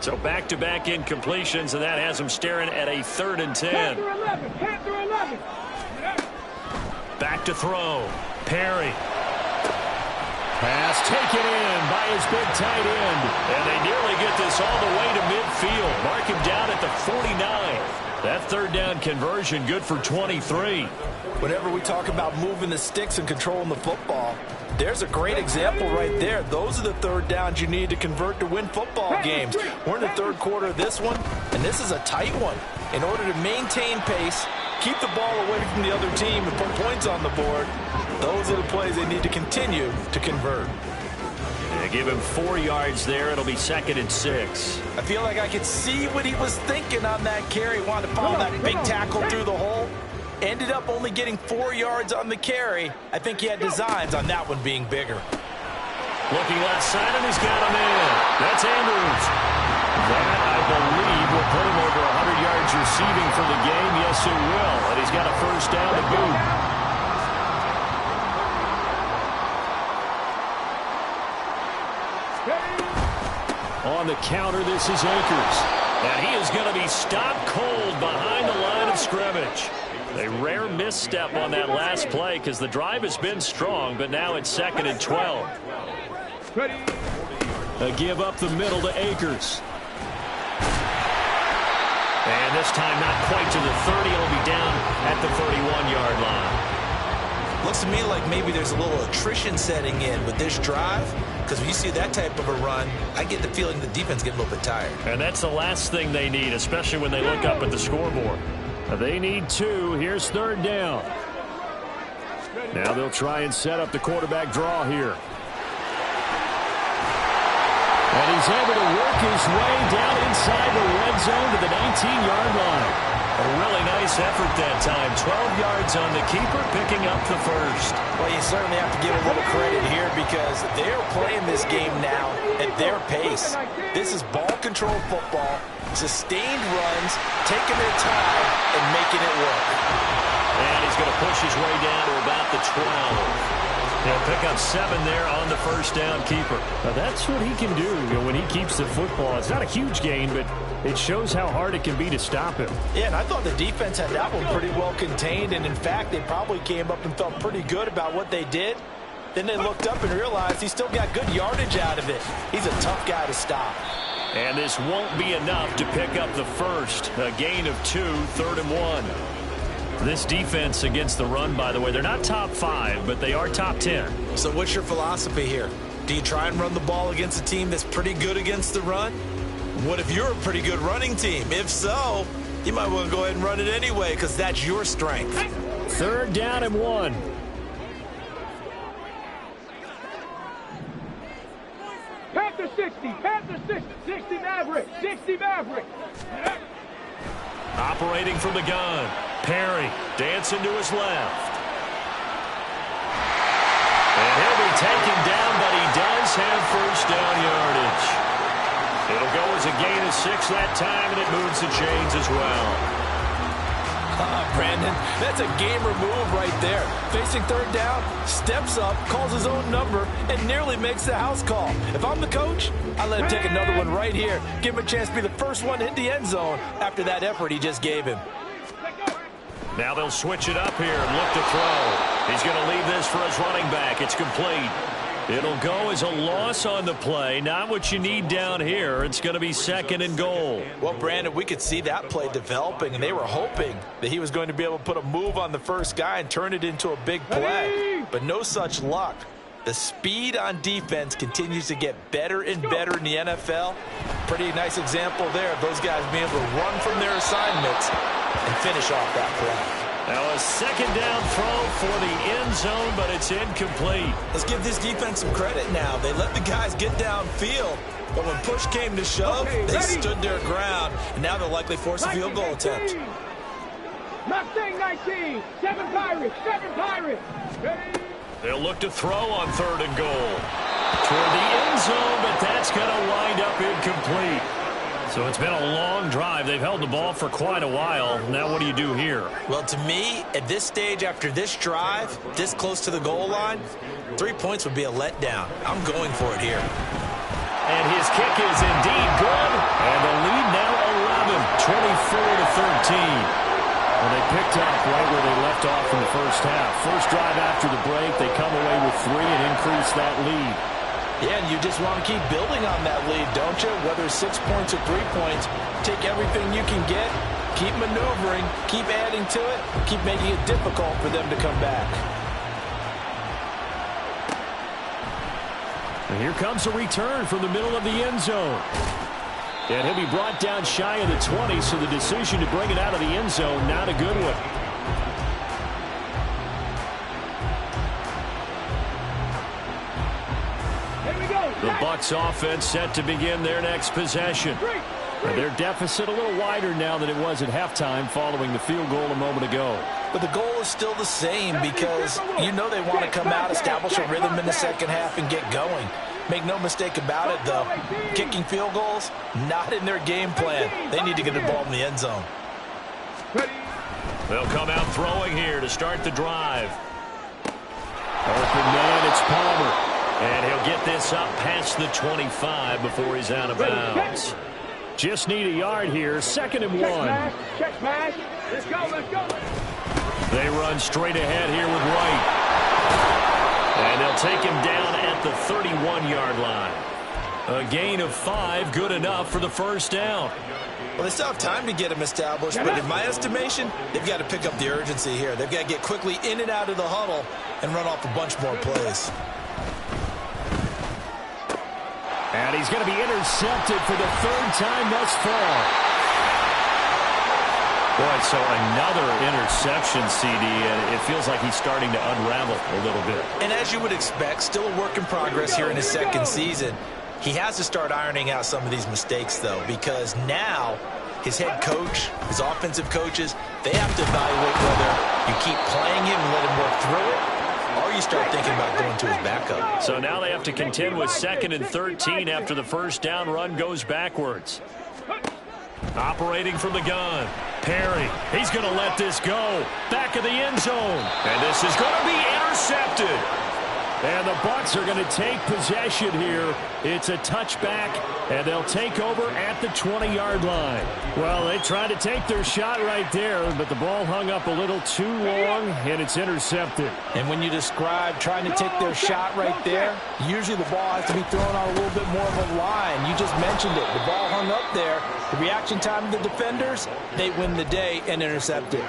So back-to-back incompletions, and that has him staring at a 3rd and 10. Back to throw. Perry. Pass taken in by his big tight end. And they nearly get this all the way to midfield. Mark him down at the 49. That 3rd down conversion good for 23. Whenever we talk about moving the sticks and controlling the football, there's a great example right there. Those are the 3rd downs you need to convert to win football games. We're in the 3rd quarter of this one, and this is a tight one. In order to maintain pace, keep the ball away from the other team and put points on the board, those are the plays they need to continue to convert. They give him 4 yards there. It'll be 2nd and 6. I feel like I could see what he was thinking on that carry. Wanted to follow that big tackle through the hole. Ended up only getting 4 yards on the carry. I think he had designs on that one being bigger. Looking left side, and he's got him in. That's Andrews. That, I believe, will put him over 100 yards receiving for the game. Yes, it will. And he's got a first down to boot. On the counter, this is Akers. And he is going to be stopped cold behind the line of scrimmage. A rare misstep on that last play because the drive has been strong, but now it's 2nd and 12. A give up the middle to Akers. And this time not quite to the 30. It'll be down at the 31-yard line. Looks to me like maybe there's a little attrition setting in with this drive, because when you see that type of a run, I get the feeling the defense getting a little bit tired. And that's the last thing they need, especially when they look up at the scoreboard. They need 2. Here's 3rd down. Now they'll try and set up the quarterback draw here. And he's able to work his way down inside the red zone to the 19-yard line. A really nice effort that time. 12 yards on the keeper, picking up the first. Well, you certainly have to give a little credit here because they're playing this game now at their pace. This is ball control football, sustained runs, taking their time, and making it work. And he's going to push his way down to about the 12. He'll pick up 7 there on the first down keeper. Now that's what he can do, when he keeps the football. It's not a huge gain, but it shows how hard it can be to stop him. Yeah, and I thought the defense had that one pretty well contained, and in fact, they probably came up and felt pretty good about what they did. Then they looked up and realized he still got good yardage out of it. He's a tough guy to stop. And this won't be enough to pick up the first. A gain of 2, 3rd and 1. This defense against the run, by the way, they're not top 5, but they are top 10. So what's your philosophy here? Do you try and run the ball against a team that's pretty good against the run? What if you're a pretty good running team? If so, you might want to go ahead and run it anyway because that's your strength. 3rd down and 1. Panther 60, Panther 60, 60 Maverick, 60 Maverick. Operating from the gun. Perry dancing to his left. And he'll be taken down, but he does have first down yardage. It'll go as a gain of 6 that time, and it moves the chains as well. Brandon, that's a gamer move right there. Facing 3rd down, steps up, calls his own number, and nearly makes the house call. If I'm the coach, I let him take another one right here. Give him a chance to be the first one in the end zone after that effort he just gave him. Now they'll switch it up here and look to throw. He's going to leave this for his running back. It's complete. It'll go as a loss on the play. Not what you need down here. It's going to be 2nd and goal. Well, Brandon, we could see that play developing, and they were hoping that he was going to be able to put a move on the first guy and turn it into a big play. But no such luck. The speed on defense continues to get better and better in the NFL. Pretty nice example there of those guys being able to run from their assignments and finish off that play. Now a 2nd down throw for the end zone, but it's incomplete. Let's give this defense some credit now. They let the guys get downfield, but when push came to shove, they stood their ground, and now they'll likely force a field goal attempt. Mustang 19, 7 Pirates, 7 Pirates. They'll look to throw on 3rd and goal. Toward the end zone, but that's going to wind up incomplete. So it's been a long drive. They've held the ball for quite a while. Now what do you do here? Well, to me, at this stage after this drive, this close to the goal line, 3 points would be a letdown. I'm going for it here. And his kick is indeed good. And the lead now 11, 24-13. And they picked up right where they left off in the first half. First drive after the break, they come away with 3 and increase that lead. Yeah, and you just want to keep building on that lead, don't you? Whether 6 points or 3 points, take everything you can get, keep maneuvering, keep adding to it, keep making it difficult for them to come back. And here comes a return from the middle of the end zone. And he'll be brought down shy of the 20, so the decision to bring it out of the end zone, not a good one. Here we The Bucs offense set to begin their next possession. Their deficit a little wider now than it was at halftime following the field goal a moment ago. But the goal is still the same because you know they want to come out, establish a rhythm in the second half, and get going. Make no mistake about it, though. Kicking field goals, not in their game plan. They need to get the ball in the end zone. They'll come out throwing here to start the drive. Open man, it's Palmer. And he'll get this up past the 25 before he's out of bounds. Just need a yard here, 2nd and 1. Check smash. Let's go, let's go. They run straight ahead here with White. And they'll take him down at the 31-yard line. A gain of 5, good enough for the first down. Well, they still have time to get him established, but in my estimation, they've got to pick up the urgency here. They've got to get quickly in and out of the huddle and run off a bunch more plays. And he's going to be intercepted for the 3rd time thus far. Boy, so another interception, CD, and it feels like he's starting to unravel a little bit. And as you would expect, still a work in progress here in his 2nd season. He has to start ironing out some of these mistakes, though, because now his head coach, his offensive coaches, they have to evaluate whether you keep playing him and let him work through it, or you start thinking about going to his backup. So now they have to contend with 2nd and 13 after the first down run goes backwards. Operating from the gun. Perry, he's going to let this go. Back of the end zone. And this is going to be intercepted. And the Bucs are going to take possession here. It's a touchback, and they'll take over at the 20-yard line. Well, they tried to take their shot right there, but the ball hung up a little too long, and it's intercepted. And when you describe trying to take their shot right there, usually the ball has to be thrown on a little bit more of a line. You just mentioned it. The ball hung up there. The reaction time of the defenders, they win the day and intercept it.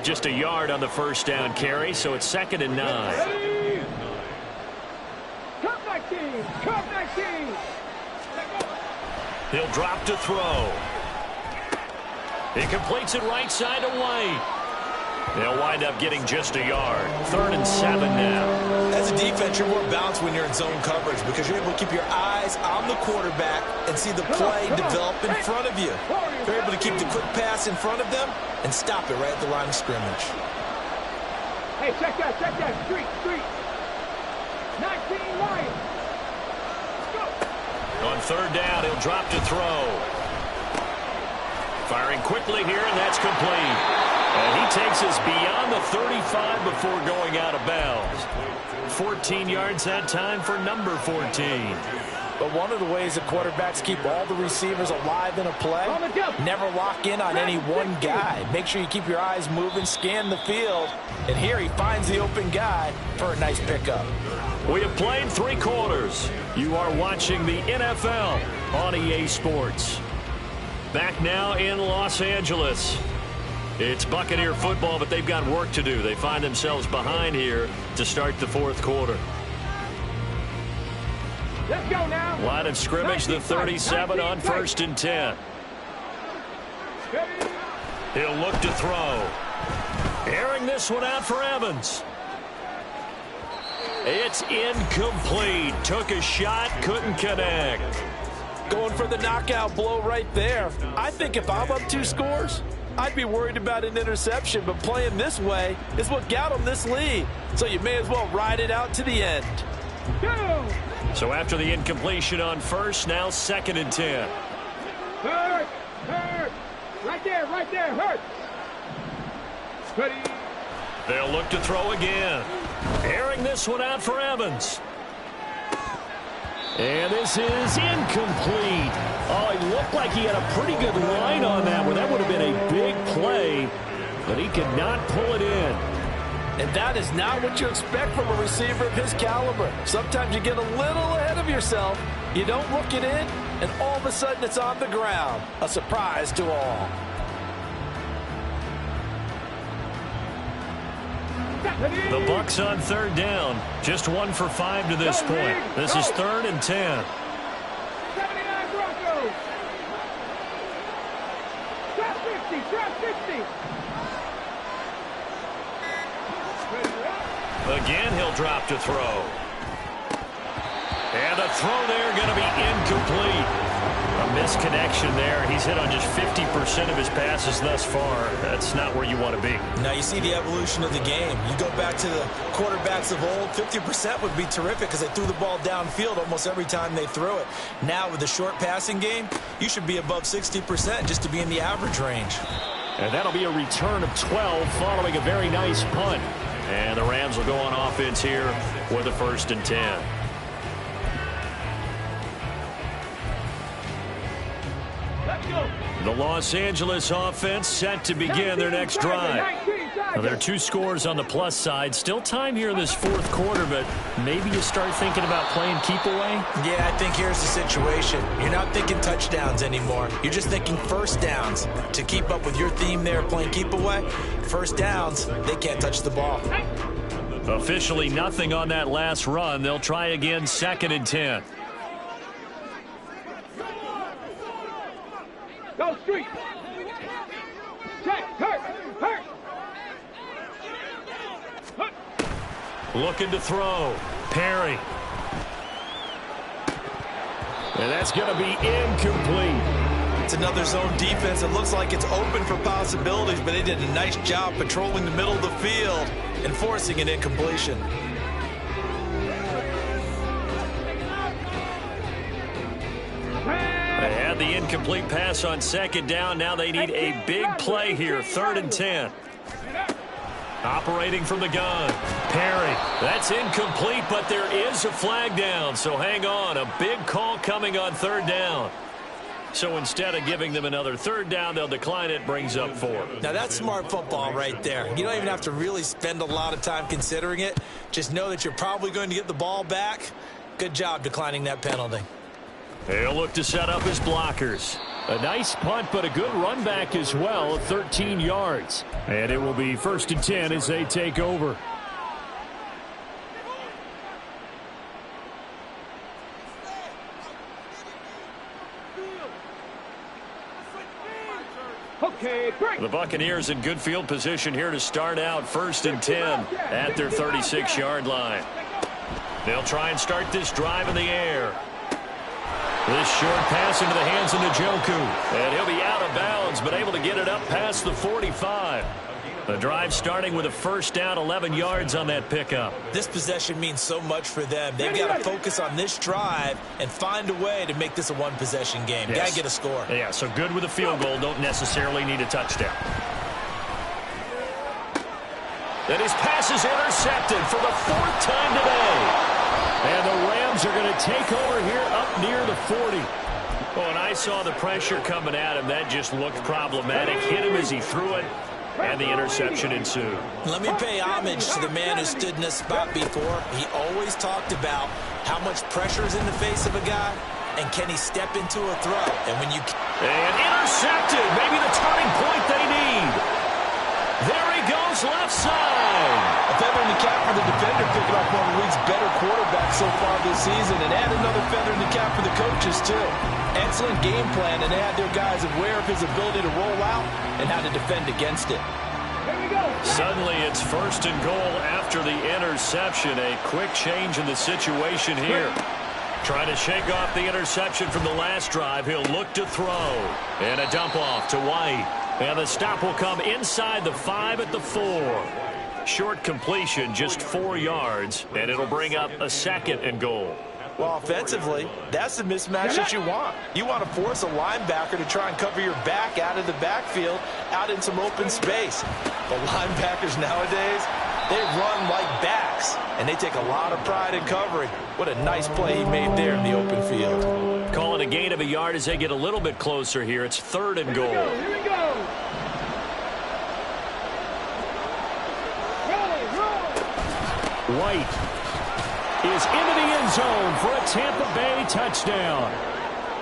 Just a yard on the first down carry, so it's 2nd and 9. He'll drop to throw. He completes it right side to White. They'll wind up getting just a yard. 3rd and 7 now. As a defense, you're more balanced when you're in zone coverage because you're able to keep your eyes on the quarterback and see the play develop in front of you. You're able to keep the quick pass in front of them and stop it right at the line of scrimmage. Hey, check that. Street. 19 Lions. On 3rd down, he'll drop to throw. Firing quickly here, and that's complete. And he takes us beyond the 35 before going out of bounds. 14 yards that time for number 14. But one of the ways the quarterbacks keep all the receivers alive in a play, never lock in on any one guy. Make sure you keep your eyes moving, scan the field. And here he finds the open guy for a nice pickup. We have played 3 quarters. You are watching the NFL on EA Sports. Back now in Los Angeles. It's Buccaneer football, but they've got work to do. They find themselves behind here to start the 4th quarter. Let's go now. Line of scrimmage, the 37 on 1st and 10. He'll look to throw. Airing this one out for Evans. It's incomplete. Took a shot, couldn't connect. Going for the knockout blow right there. I think if I'm up 2 scores, I'd be worried about an interception, but playing this way is what got him this lead. So you may as well ride it out to the end. So after the incompletion on 1st, now 2nd and 10. Hurt. Right there, hurt. Ready. They'll look to throw again. Airing this one out for Evans. And this is incomplete. Oh, it looked like he had a pretty good line on that one. That would have been a big play, but he could not pull it in. And that is not what you expect from a receiver of his caliber. Sometimes you get a little ahead of yourself. You don't look it in, and all of a sudden it's on the ground. A surprise to all. The Bucs on 3rd down. Just 1 for 5 to this point. This is 3rd and 10. 79 Broncos. Trap 50. Again, he'll drop to throw. And the throw there going to be incomplete. A misconnection there. He's hit on just 50% of his passes thus far. That's not where you want to be. Now you see the evolution of the game. You go back to the quarterbacks of old, 50% would be terrific because they threw the ball downfield almost every time they threw it. Now with the short passing game, you should be above 60% just to be in the average range. And that'll be a return of 12 following a very nice punt. And the Rams will go on offense here with a 1st and 10. The Los Angeles offense set to begin their next drive. Now, there are 2 scores on the plus side. Still time here in this 4th quarter, but maybe you start thinking about playing keep away? Yeah, I think here's the situation. You're not thinking touchdowns anymore. You're just thinking first downs. To keep up with your theme there, playing keep away, first downs, they can't touch the ball. Officially nothing on that last run. They'll try again 2nd and 10. Go street. Check. Hurt. Looking to throw. Perry. And that's going to be incomplete. It's another zone defense. It looks like it's open for possibilities, but they did a nice job patrolling the middle of the field and forcing an incompletion. They had the incomplete pass on 2nd down. Now they need a big play here. 3rd and 10. Operating from the gun. Perry. That's incomplete, but there is a flag down. So hang on. A big call coming on 3rd down. So instead of giving them another 3rd down, they'll decline it. Brings up 4. Now that's smart football right there. You don't even have to really spend a lot of time considering it. Just know that you're probably going to get the ball back. Good job declining that penalty. He'll look to set up his blockers. A nice punt, but a good run back as well, 13 yards. And it will be 1st and 10 as they take over. Okay, break. The Buccaneers in good field position here to start out 1st and 10 at their 36-yard line. They'll try and start this drive in the air. This short pass into the hands of Njoku. And he'll be out of bounds, but able to get it up past the 45. The drive starting with a 1st down, 11 yards on that pickup. This possession means so much for them. They've got to focus on this drive and find a way to make this a one-possession game. Yes. Got to get a score. Yeah, so good with a field goal. Don't necessarily need a touchdown. And his pass is intercepted for the 4th time today. And the Rams are going to take over here up near the 40. Oh, and I saw the pressure coming at him. That just looked problematic. Hit him as he threw it, and the interception ensued. Let me pay homage to the man who stood in this spot before. He always talked about how much pressure is in the face of a guy, and can he step into a throw. And when you... And intercepted. Maybe the turning point they need. There he goes, left side. A feather in the cap for the defender, picking up one of the league's better quarterbacks so far this season, and add another feather in the cap for the coaches, too. Excellent game plan, and they had their guys aware of his ability to roll out and how to defend against it. Here we go. Suddenly it's 1st and goal after the interception. A quick change in the situation here. Trying to shake off the interception from the last drive. He'll look to throw. And a dump off to White. And the stop will come inside the 5 at the 4. Short completion, just 4 yards, and it'll bring up a 2nd and goal. Well, offensively, that's the mismatch that you want. You want to force a linebacker to try and cover your back out of the backfield, out in some open space. The linebackers nowadays, they run like backs, and they take a lot of pride in covering. What a nice play he made there in the open field. Call it a gain of a yard as they get a little bit closer here. It's 3rd and goal. Here we go. White is into the end zone for a Tampa Bay touchdown.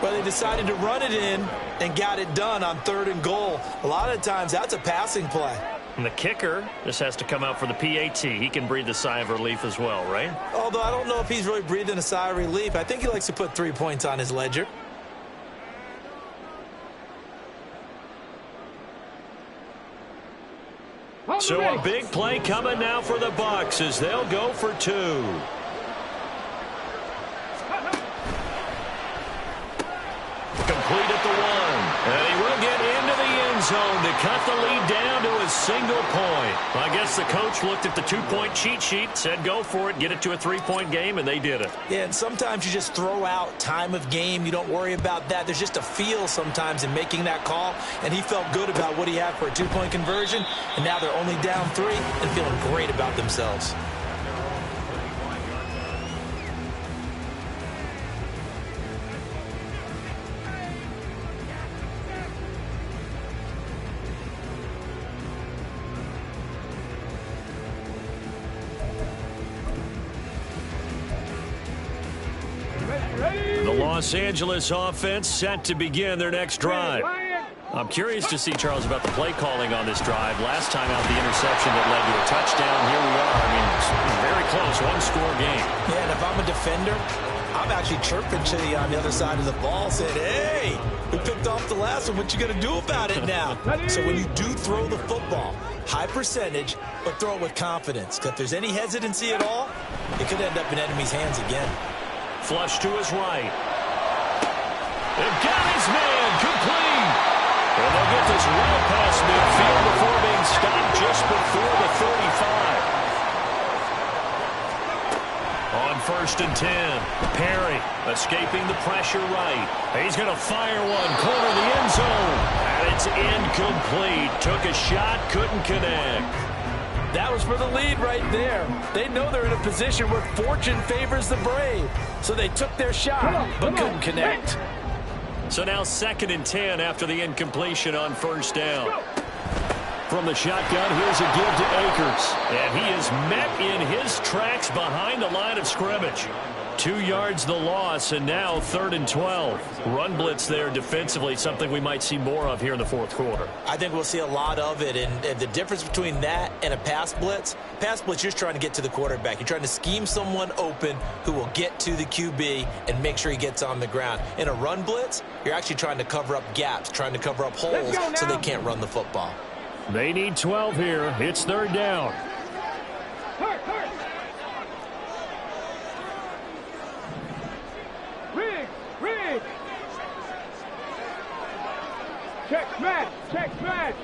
Well, they decided to run it in and got it done on 3rd and goal. A lot of times, that's a passing play. And the kicker just has to come out for the PAT. He can breathe a sigh of relief as well, right? Although I don't know if he's really breathing a sigh of relief. I think he likes to put 3 points on his ledger. So a big play coming now for the Bucs as they'll go for 2. at the 1. And he will get into the end zone to cut the lead down to a single point. I guess the coach looked at the 2-point cheat sheet, said go for it, get it to a 3-point game, and they did it. Yeah, and sometimes you just throw out time of game. You don't worry about that. There's just a feel sometimes in making that call, and he felt good about what he had for a 2-point conversion, and now they're only down 3 and feeling great about themselves. The Los Angeles offense set to begin their next drive. I'm curious to see, Charles, about the play calling on this drive. Last time out, the interception that led to a touchdown. Here we are. I mean, it's very close, one-score game. Yeah, and if I'm a defender, I'm actually chirping to you on the other side of the ball, saying, hey, we picked off the last one. What you going to do about it now? So when you do throw the football, high percentage, but throw it with confidence. Because if there's any hesitancy at all, it could end up in enemy's hands again. Flush to his right. And got his man complete. And they'll get this well past midfield before being stopped just before the 35. On 1st and 10, Perry escaping the pressure right. He's going to fire one, corner the end zone. And it's incomplete. Took a shot, couldn't connect. That was for the lead right there. They know they're in a position where fortune favors the brave. So they took their shot, but couldn't connect. So now 2nd and 10 after the incompletion on 1st down. From the shotgun, here's a give to Akers. And he is met in his tracks behind the line of scrimmage. 2 yards the loss, and now 3rd and 12. Run blitz there defensively, something we might see more of here in the 4th quarter. I think we'll see a lot of it, and the difference between that and a pass blitz, you're just trying to get to the quarterback. You're trying to scheme someone open who will get to the QB and make sure he gets on the ground. In a run blitz, you're actually trying to cover up gaps, trying to cover up holes so they can't run the football. They need 12 here. It's 3rd down. Rig! Check smash!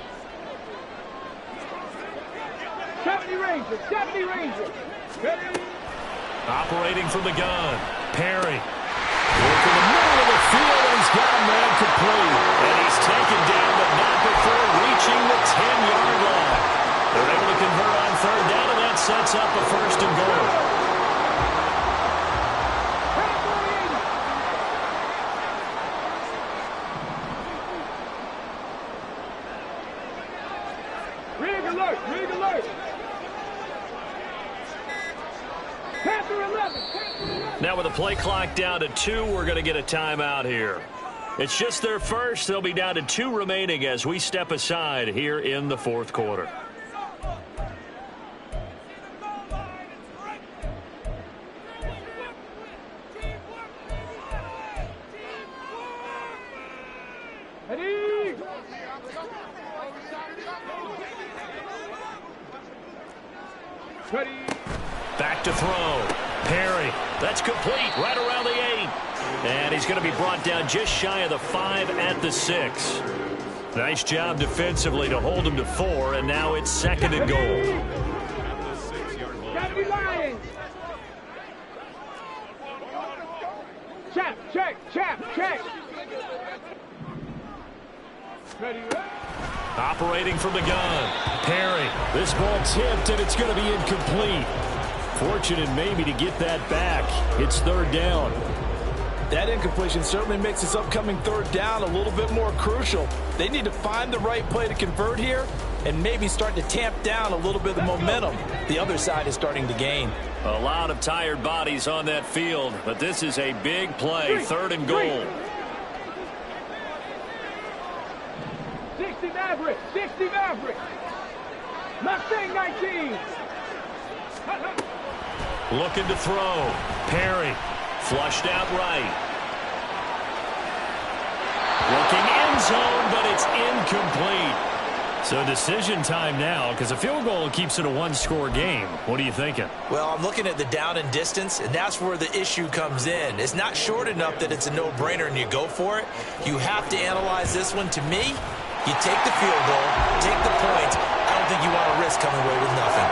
70 Rangers! Operating from the gun. Perry. Working the middle of the field, and he's got a man complete. And he's taken down, but not before reaching the 10-yard line. They're able to convert on 3rd down, and that sets up a 1st and goal. Rig alert! Panther 11! Now with the play clock down to 2, we're going to get a timeout here. It's just their first. They'll be down to 2 remaining as we step aside here in the 4th quarter. Ready. Back to throw. Perry. That's complete right around the 8. And he's going to be brought down just shy of the 5 at the 6. Nice job defensively to hold him to 4, and now it's 2nd and goal. Gotta be lying. Check. Ready. Operating from the gun. Perry. This ball tipped, and it's going to be incomplete. Fortunate maybe to get that back. It's 3rd down. That incompletion certainly makes this upcoming 3rd down a little bit more crucial. They need to find the right play to convert here and maybe start to tamp down a little bit of the momentum the other side is starting to gain. A lot of tired bodies on that field, but this is a big play. 3rd and goal. 60 Maverick! Mustang 19! Looking to throw. Perry. Flushed out right. Looking end zone, but it's incomplete. So decision time now, because a field goal keeps it a one-score game. What are you thinking? Well, I'm looking at the down and distance, and that's where the issue comes in. It's not short enough that it's a no-brainer and you go for it. You have to analyze this one. To me, you take the field goal, take the points. I don't think you want to risk coming away with nothing.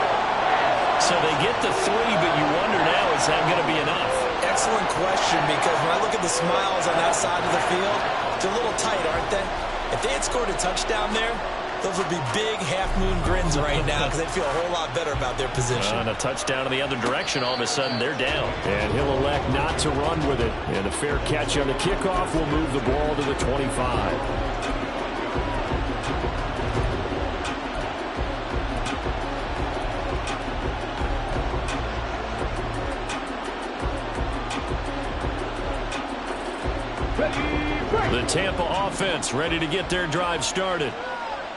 So they get the 3, but you wonder now, is that going to be enough? Excellent question, because when I look at the smiles on that side of the field, they're a little tight, aren't they? If they had scored a touchdown there, those would be big half-moon grins right now because they'd feel a whole lot better about their position. And a touchdown in the other direction, all of a sudden they're down. And he'll elect not to run with it. And a fair catch on the kickoff will move the ball to the 25. The Tampa offense ready to get their drive started.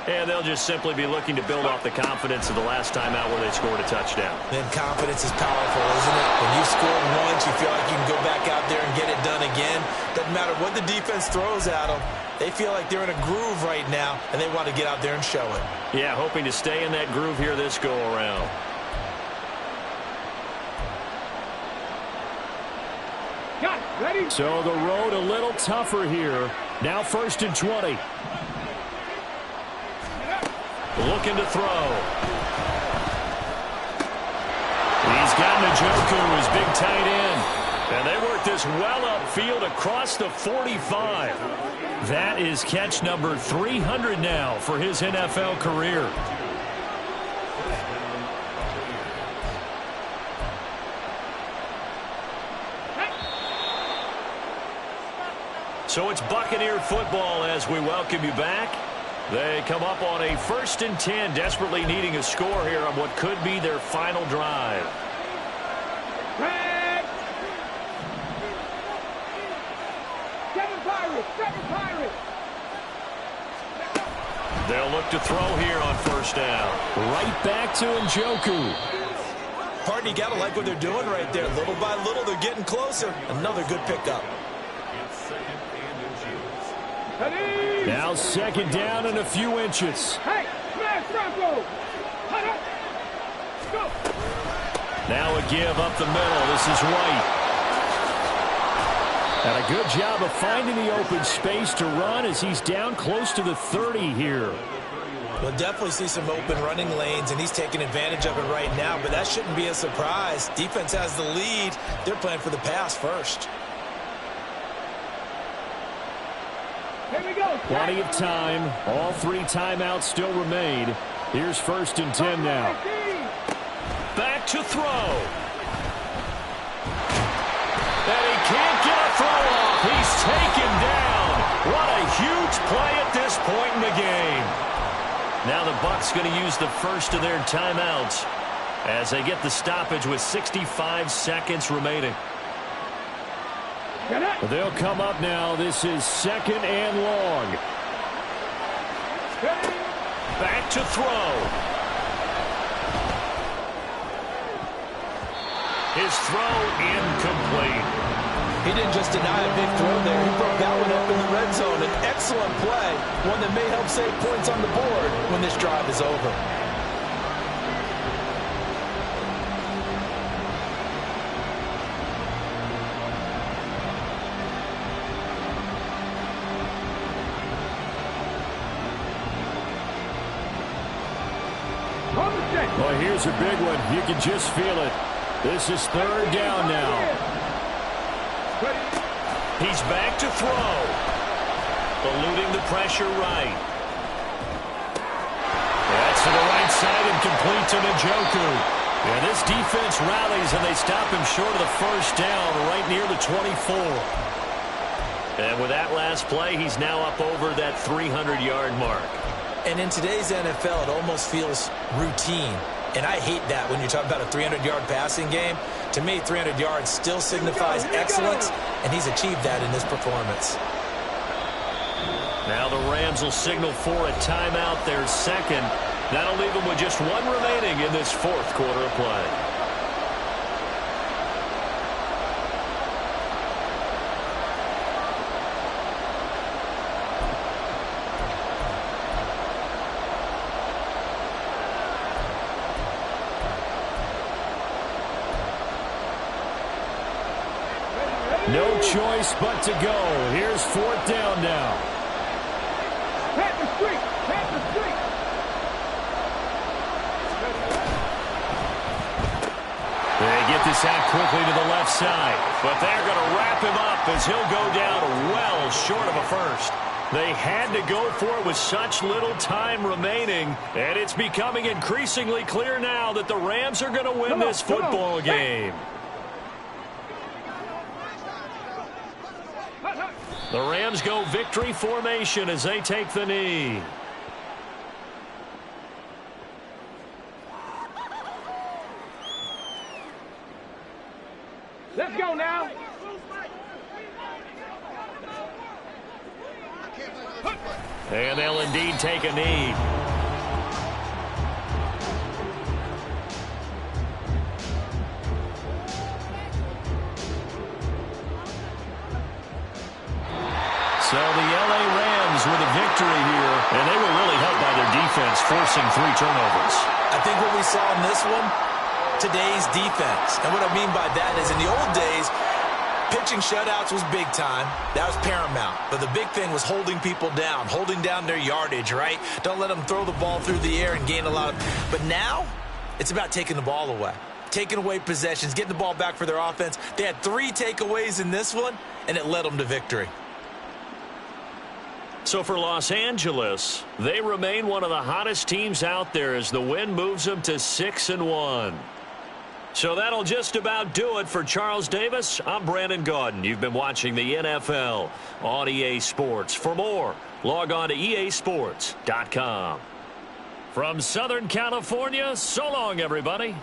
And they'll just simply be looking to build off the confidence of the last time out where they scored a touchdown. Then confidence is powerful, isn't it? When you scored once, you feel like you can go back out there and get it done again. Doesn't matter what the defense throws at them. They feel like they're in a groove right now, and they want to get out there and show it. Yeah, hoping to stay in that groove here this go-around. Got it. Ready? So the road a little tougher here. Now 1st and 20. Looking to throw. He's got Njoku, his big tight end. And they work this well upfield across the 45. That is catch number 300 now for his NFL career. So it's Buccaneer football as we welcome you back. They come up on a 1st and 10, desperately needing a score here on what could be their final drive. Red. 7 Pirates. 7 Pirates. They'll look to throw here on 1st down. Right back to Njoku. Pardon, you got to like what they're doing right there. Little by little, they're getting closer. Another good pickup. Now 2nd down and a few inches. Hey, smash Bronco. Go. Now a give up the middle. This is White. And a good job of finding the open space to run as he's down close to the 30 here. We'll definitely see some open running lanes, and he's taking advantage of it right now, but that shouldn't be a surprise. Defense has the lead. They're playing for the pass first. Here we go. Plenty of time. All 3 timeouts still remain. Here's 1st and 10 now. Back to throw. And he can't get a throw off. He's taken down. What a huge play at this point in the game. Now the Bucs going to use the first of their timeouts as they get the stoppage with 65 seconds remaining. They'll come up now. This is 2nd and long. Back to throw. His throw incomplete. He didn't just deny a big throw there. He broke that one up in the red zone. An excellent play. One that may help save points on the board when this drive is over. Well, here's a big one. You can just feel it. This is 3rd down now. He's back to throw. Eluding the pressure right. That's to the right side and complete to Njoku. And this defense rallies and they stop him short of the 1st down right near the 24. And with that last play, he's now up over that 300-yard mark. And in today's NFL, it almost feels routine. And I hate that when you're talking about a 300-yard passing game. To me, 300 yards still signifies excellence, and he's achieved that in this performance. Now the Rams will signal for a timeout, their 2nd. That'll leave them with just 1 remaining in this 4th quarter of play. choice but to go. Here's 4th down now. Panther streak! Panther streak! They get this out quickly to the left side, but they're going to wrap him up as he'll go down well short of a first. They had to go for it with such little time remaining, and it's becoming increasingly clear now that the Rams are going to win this football game. The Rams go victory formation as they take the knee. Let's go now. And they'll indeed take a knee. So the LA Rams with a victory here, and they were really helped by their defense, forcing 3 turnovers. I think what we saw in this one, today's defense. And what I mean by that is in the old days, pitching shutouts was big time. That was paramount. But the big thing was holding people down, holding down their yardage, right? Don't let them throw the ball through the air and gain a lot of... But now, it's about taking the ball away. Taking away possessions, getting the ball back for their offense. They had 3 takeaways in this one, and it led them to victory. So for Los Angeles, they remain one of the hottest teams out there as the win moves them to 6-1. So that'll just about do it for Charles Davis. I'm Brandon Gaudin. You've been watching the NFL on EA Sports. For more, log on to easports.com. From Southern California, so long, everybody.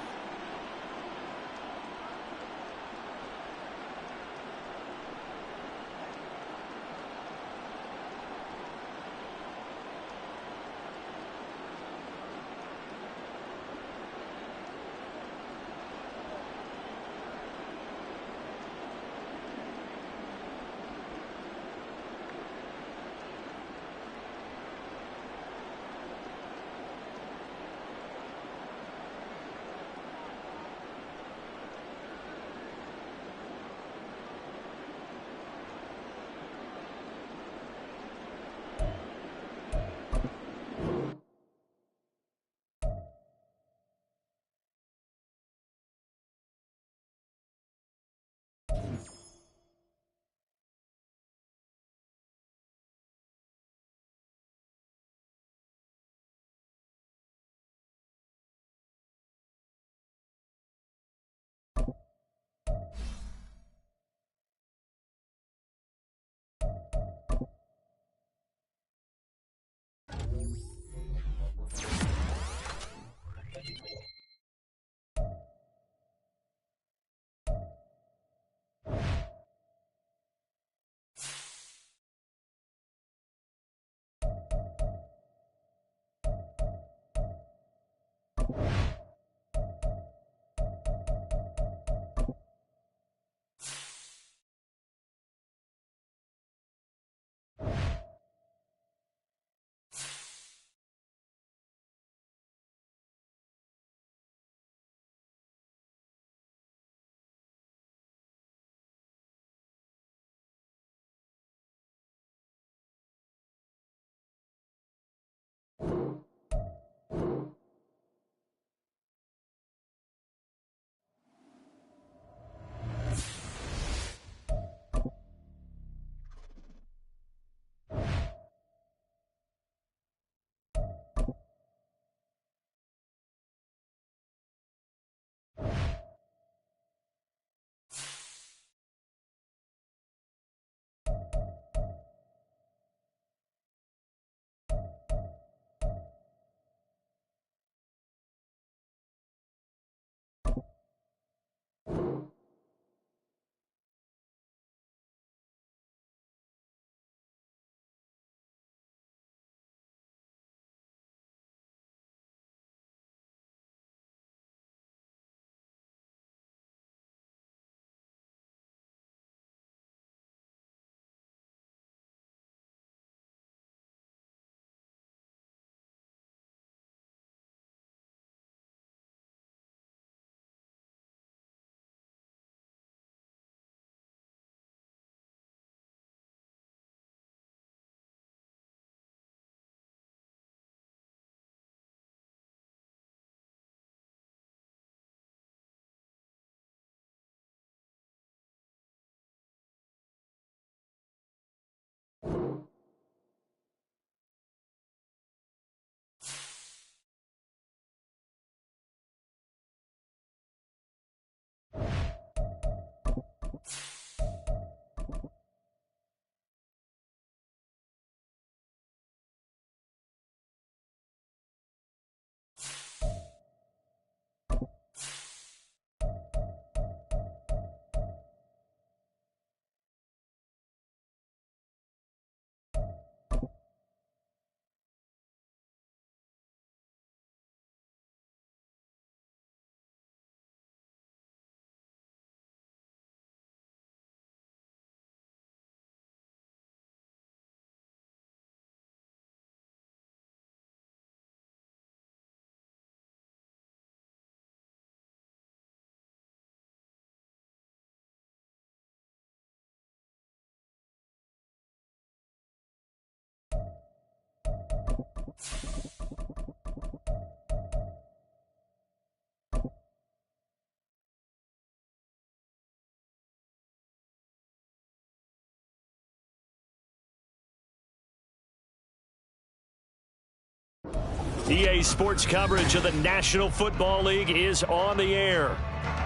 EA Sports coverage of the National Football League is on the air.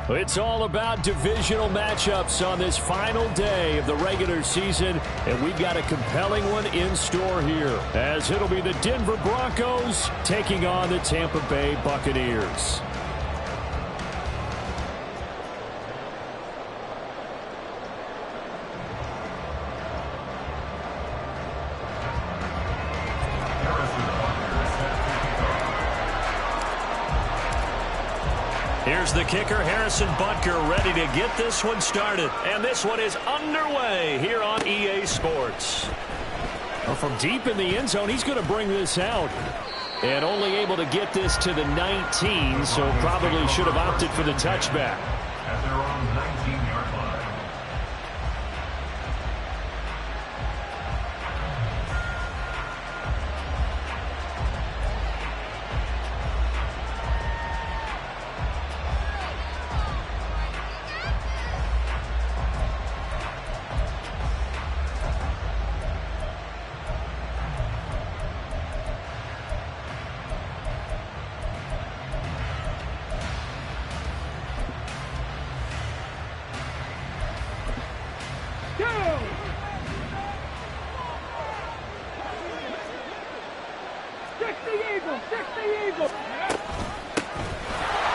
It's all about divisional matchups on this final day of the regular season, and we've got a compelling one in store here, as it'll be the Denver Broncos taking on the Tampa Bay Buccaneers. Here's the kicker, Harrison Butker, ready to get this one started. And this one is underway here on EA Sports. Well, from deep in the end zone, he's going to bring this out. And only able to get this to the 19, so probably should have opted for the touchback. At their own 19-yard line.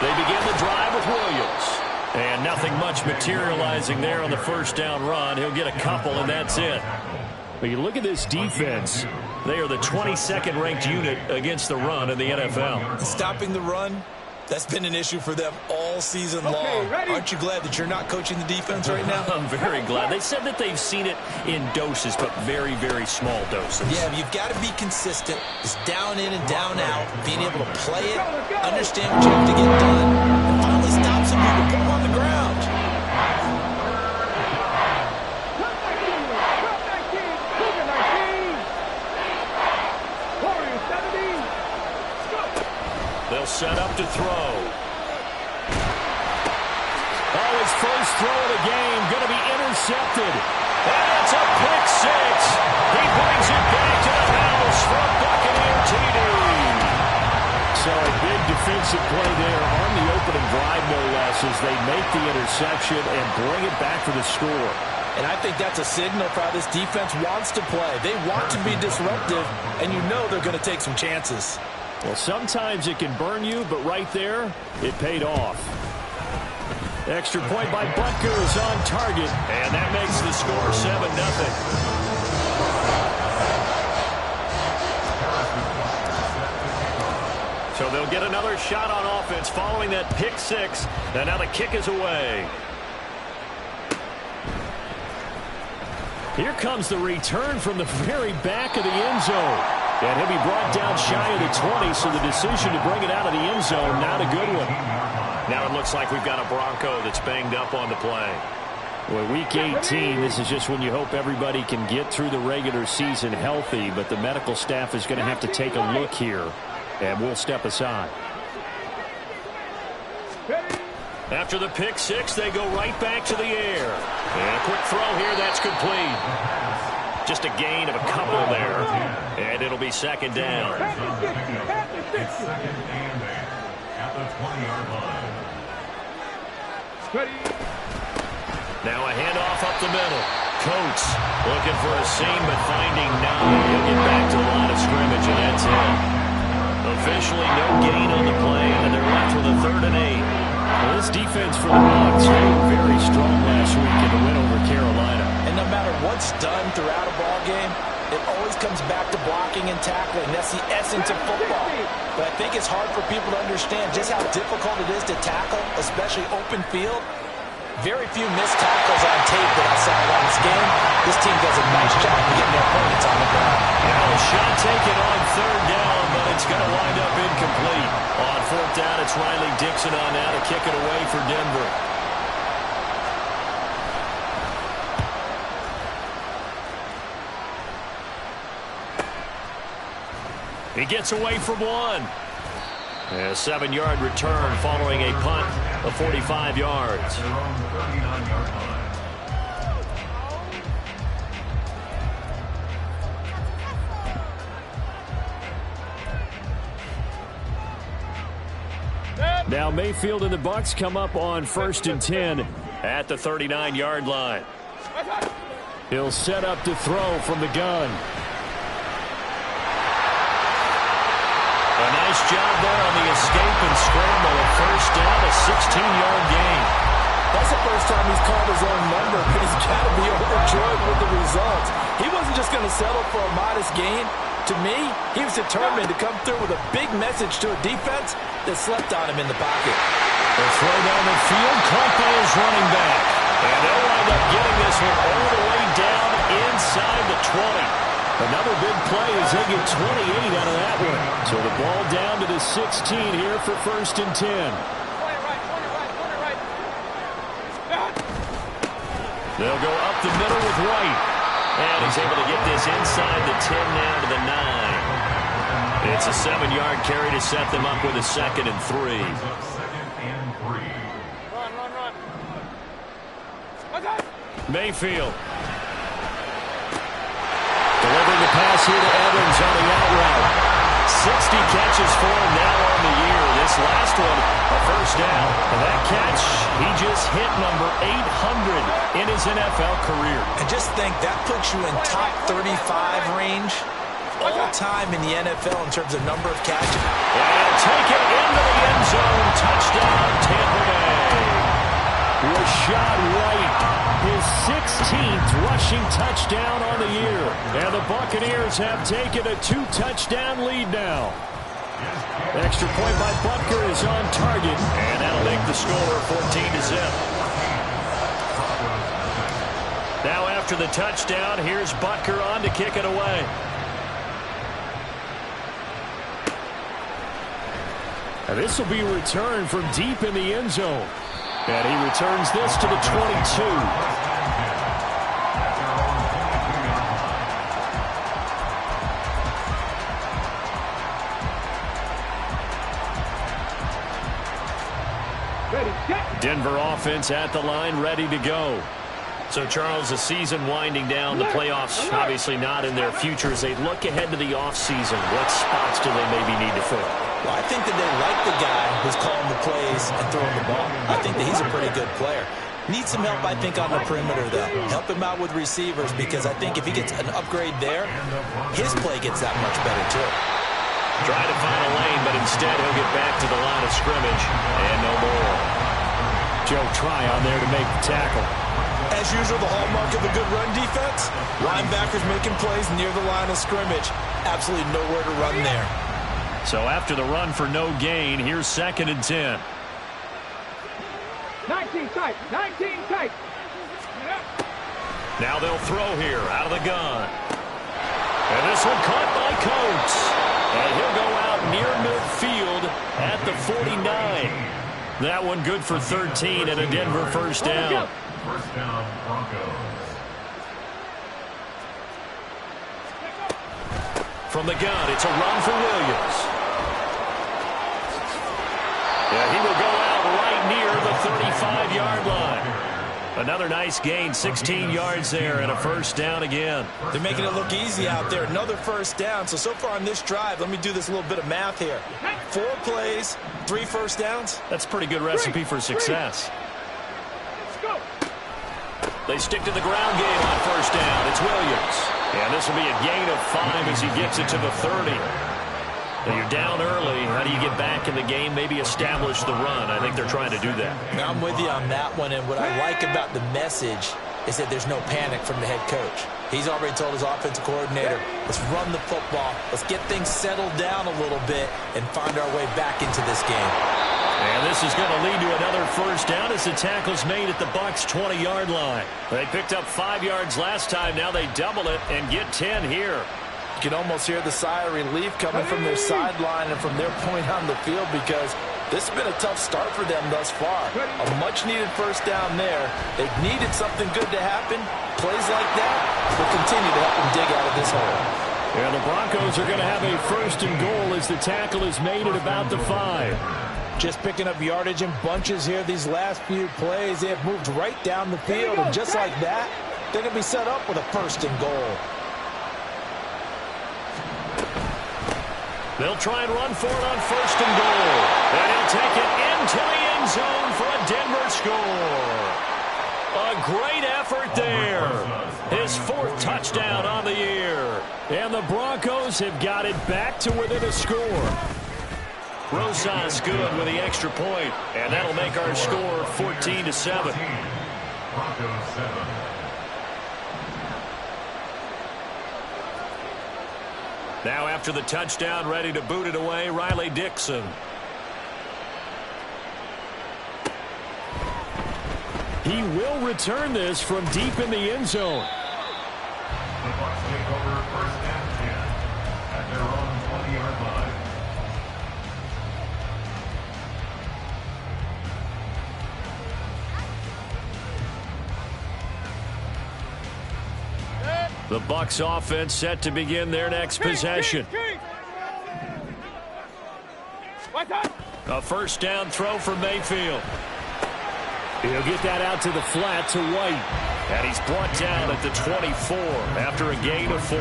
They begin the drive with Williams. And nothing much materializing there on the first down run. He'll get a couple, and that's it. But you look at this defense. They are the 22nd ranked unit against the run in the NFL. Stopping the run, that's been an issue for them all season long. Aren't you glad that you're not coaching the defense right now? I'm very glad. They said that they've seen it in doses, but very, very small doses. Yeah, you've got to be consistent. It's down in and down out, being able to play it, understand what you have to get done, and finally stop some people, put them on the ground. They'll set up to throw. Oh, his first throw of the game going to be intercepted. And it's a pick six. He brings it back to the house for a Buccaneer TD. So a big defensive play there on the opening drive, no less, as they make the interception and bring it back for the score. And I think that's a signal for how this defense wants to play. They want to be disruptive, and you know they're going to take some chances. Well, sometimes it can burn you, but right there, it paid off. Extra point by Butker is on target, and that makes the score 7-0. So they'll get another shot on offense following that pick six, and now the kick is away. Here comes the return from the very back of the end zone. And he'll be brought down shy of the 20, so the decision to bring it out of the end zone, not a good one. Now it looks like we've got a Bronco that's banged up on the play. Well, week 18, this is just when you hope everybody can get through the regular season healthy, but the medical staff is going to have to take a look here, and we'll step aside. After the pick six, they go right back to the air. And a quick throw here, that's complete. Just a gain of a couple there, and it'll be second down. It's second and 8 at the 20-yard line. Now a handoff up the middle. Coates looking for a seam, but finding none. He'll get back to the line of scrimmage, and that's it. Officially no gain on the play, and they're left with a 3rd and 8. Well, this defense for the Bucs was very strong last week in the win over Carolina. And no matter what's done throughout a ball game, it always comes back to blocking and tackling. That's the essence of football. But I think it's hard for people to understand just how difficult it is to tackle, especially open field. Very few missed tackles on tape that I saw around this game. This team does a nice job of getting their opponents on the ground. Now a shot taken on 3rd down, but it's going to wind up incomplete. On 4th down, it's Riley Dixon on now to kick it away for Denver. He gets away from one. A 7-yard return following a punt of 45 yards. Their own 39-yard line. Now Mayfield and the Bucs come up on 1st and 10 at the 39-yard line. He'll set up to throw from the gun. A nice job there on the escape and scramble. A first down, a 16-yard gain. That's the first time he's called his own number, but he's got to be overjoyed with the results. He wasn't just going to settle for a modest gain. To me, he was determined to come through with a big message to a defense that slept on him in the pocket. The throw down the field, caught by his running back. And they'll wind up getting this one all the way down inside the 20. Another big play as they get 28 out of that one. So the ball down to the 16 here for 1st and 10. They'll go up the middle with White. And he's able to get this inside the 10 now to the 9. It's a 7-yard carry to set them up with a 2nd and 3. Mayfield. Delivering the pass here to Evans on the out route. 60 catches for him now on the year. This last one, a first down. And that catch, he just hit number 800 in his NFL career. And just think, that puts you in top 35 range all time in the NFL in terms of number of catches. And take it into the end zone. Touchdown, Tampa Bay. Rashad White, his 16th rushing touchdown on the year. And the Buccaneers have taken a 2-touchdown lead now. Extra point by Butker is on target, and that'll make the score 14-0. Now after the touchdown, here's Butker on to kick it away. And this will be a return from deep in the end zone. And he returns this to the 22. Denver offense at the line, ready to go. So, Charles, the season winding down, the playoffs obviously not in their future. As they look ahead to the offseason, what spots do they maybe need to fill? Well, I think that they like the guy who's calling the plays and throwing the ball. I think that he's a pretty good player. Needs some help, I think, on the perimeter, though. Help him out with receivers, because I think if he gets an upgrade there, his play gets that much better, too. Trying to find a lane, but instead he'll get back to the line of scrimmage, and no more. Joe Tryon there to make the tackle. As usual, the hallmark of a good run defense, linebackers making plays near the line of scrimmage. Absolutely nowhere to run there. So after the run for no gain, here's 2nd and 10. 19 tight, 19 tight. Now they'll throw here out of the gun. And this one caught by Coates. And he'll go out near midfield at the 49. That one good for 13 and a Denver first down. First down, Broncos. From the gun, it's a run for Williams. Yeah, he will go out right near the 35-yard line. Another nice gain, 16 yards there, and a first down again. They're making it look easy out there. Another first down. So far on this drive, let me do this little bit of math here. 4 plays, 3 first downs. That's a pretty good recipe for success. They stick to the ground game on first down. It's Williams. And this will be a gain of 5 as he gets it to the 30. Now you're down early. How do you get back in the game? Maybe establish the run. I think they're trying to do that. Now I'm with you on that one. And what I like about the message is that there's no panic from the head coach. He's already told his offensive coordinator, let's run the football. Let's get things settled down a little bit and find our way back into this game. And this is going to lead to another first down as the tackle's made at the Bucs' 20-yard line. They picked up 5 yards last time. Now they double it and get 10 here. You can almost hear the sigh of relief coming from their sideline and from their point on the field, because this has been a tough start for them thus far. A much-needed first down there. They've needed something good to happen. Plays like that will continue to help them dig out of this hole. Yeah, the Broncos are going to have a first and goal as the tackle is made at about the 5. Just picking up yardage in bunches here these last few plays. They have moved right down the field, and just like that, they're going to be set up with a first and goal. They'll try and run for it on first and goal. And he'll take it in into the end zone for a Denver score. A great effort there. His 4th touchdown on the year. And the Broncos have got it back to within a score. Rosas good with the extra point, and that'll make our score 14-7. Broncos 7. Now after the touchdown, ready to boot it away, Riley Dixon. He will return this from deep in the end zone. The Bucs take over 1st and 10 at their own 20-yard line. The Bucs offense set to begin their next possession. A 1st down throw for Mayfield. He'll get that out to the flat to White. And he's brought down at the 24 after a gain of 4.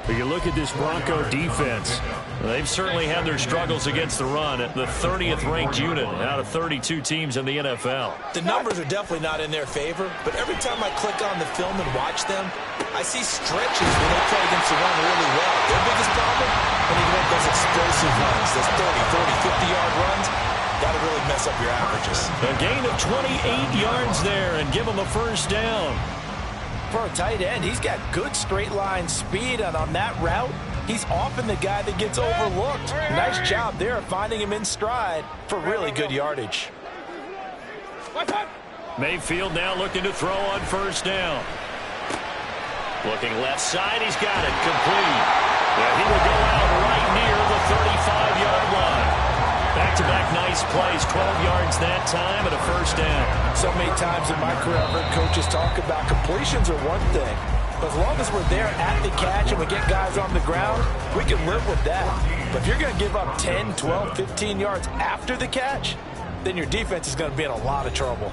But you look at this Bronco defense. They've certainly had their struggles against the run. At the 30th ranked unit out of 32 teams in the NFL. The numbers are definitely not in their favor, but every time I click on the film and watch them, I see stretches when they play against the run really well. Their biggest problem, when you make those explosive runs, those 30, 40, 50-yard runs, got to really mess up your averages. A gain of 28 yards there and give him a 1st down. For a tight end, he's got good straight line speed, and on that route, he's often the guy that gets overlooked. Nice job there finding him in stride for really good yardage. Mayfield now looking to throw on 1st down. Looking left side, he's got it complete. And he will go out right near the 35-yard line. Back-to-back nice plays, 12 yards that time and a 1st down. So many times in my career, I've heard coaches talk about completions are one thing. But as long as we're there at the catch and we get guys on the ground, we can live with that. But if you're going to give up 10, 12, 15 yards after the catch, then your defense is going to be in a lot of trouble.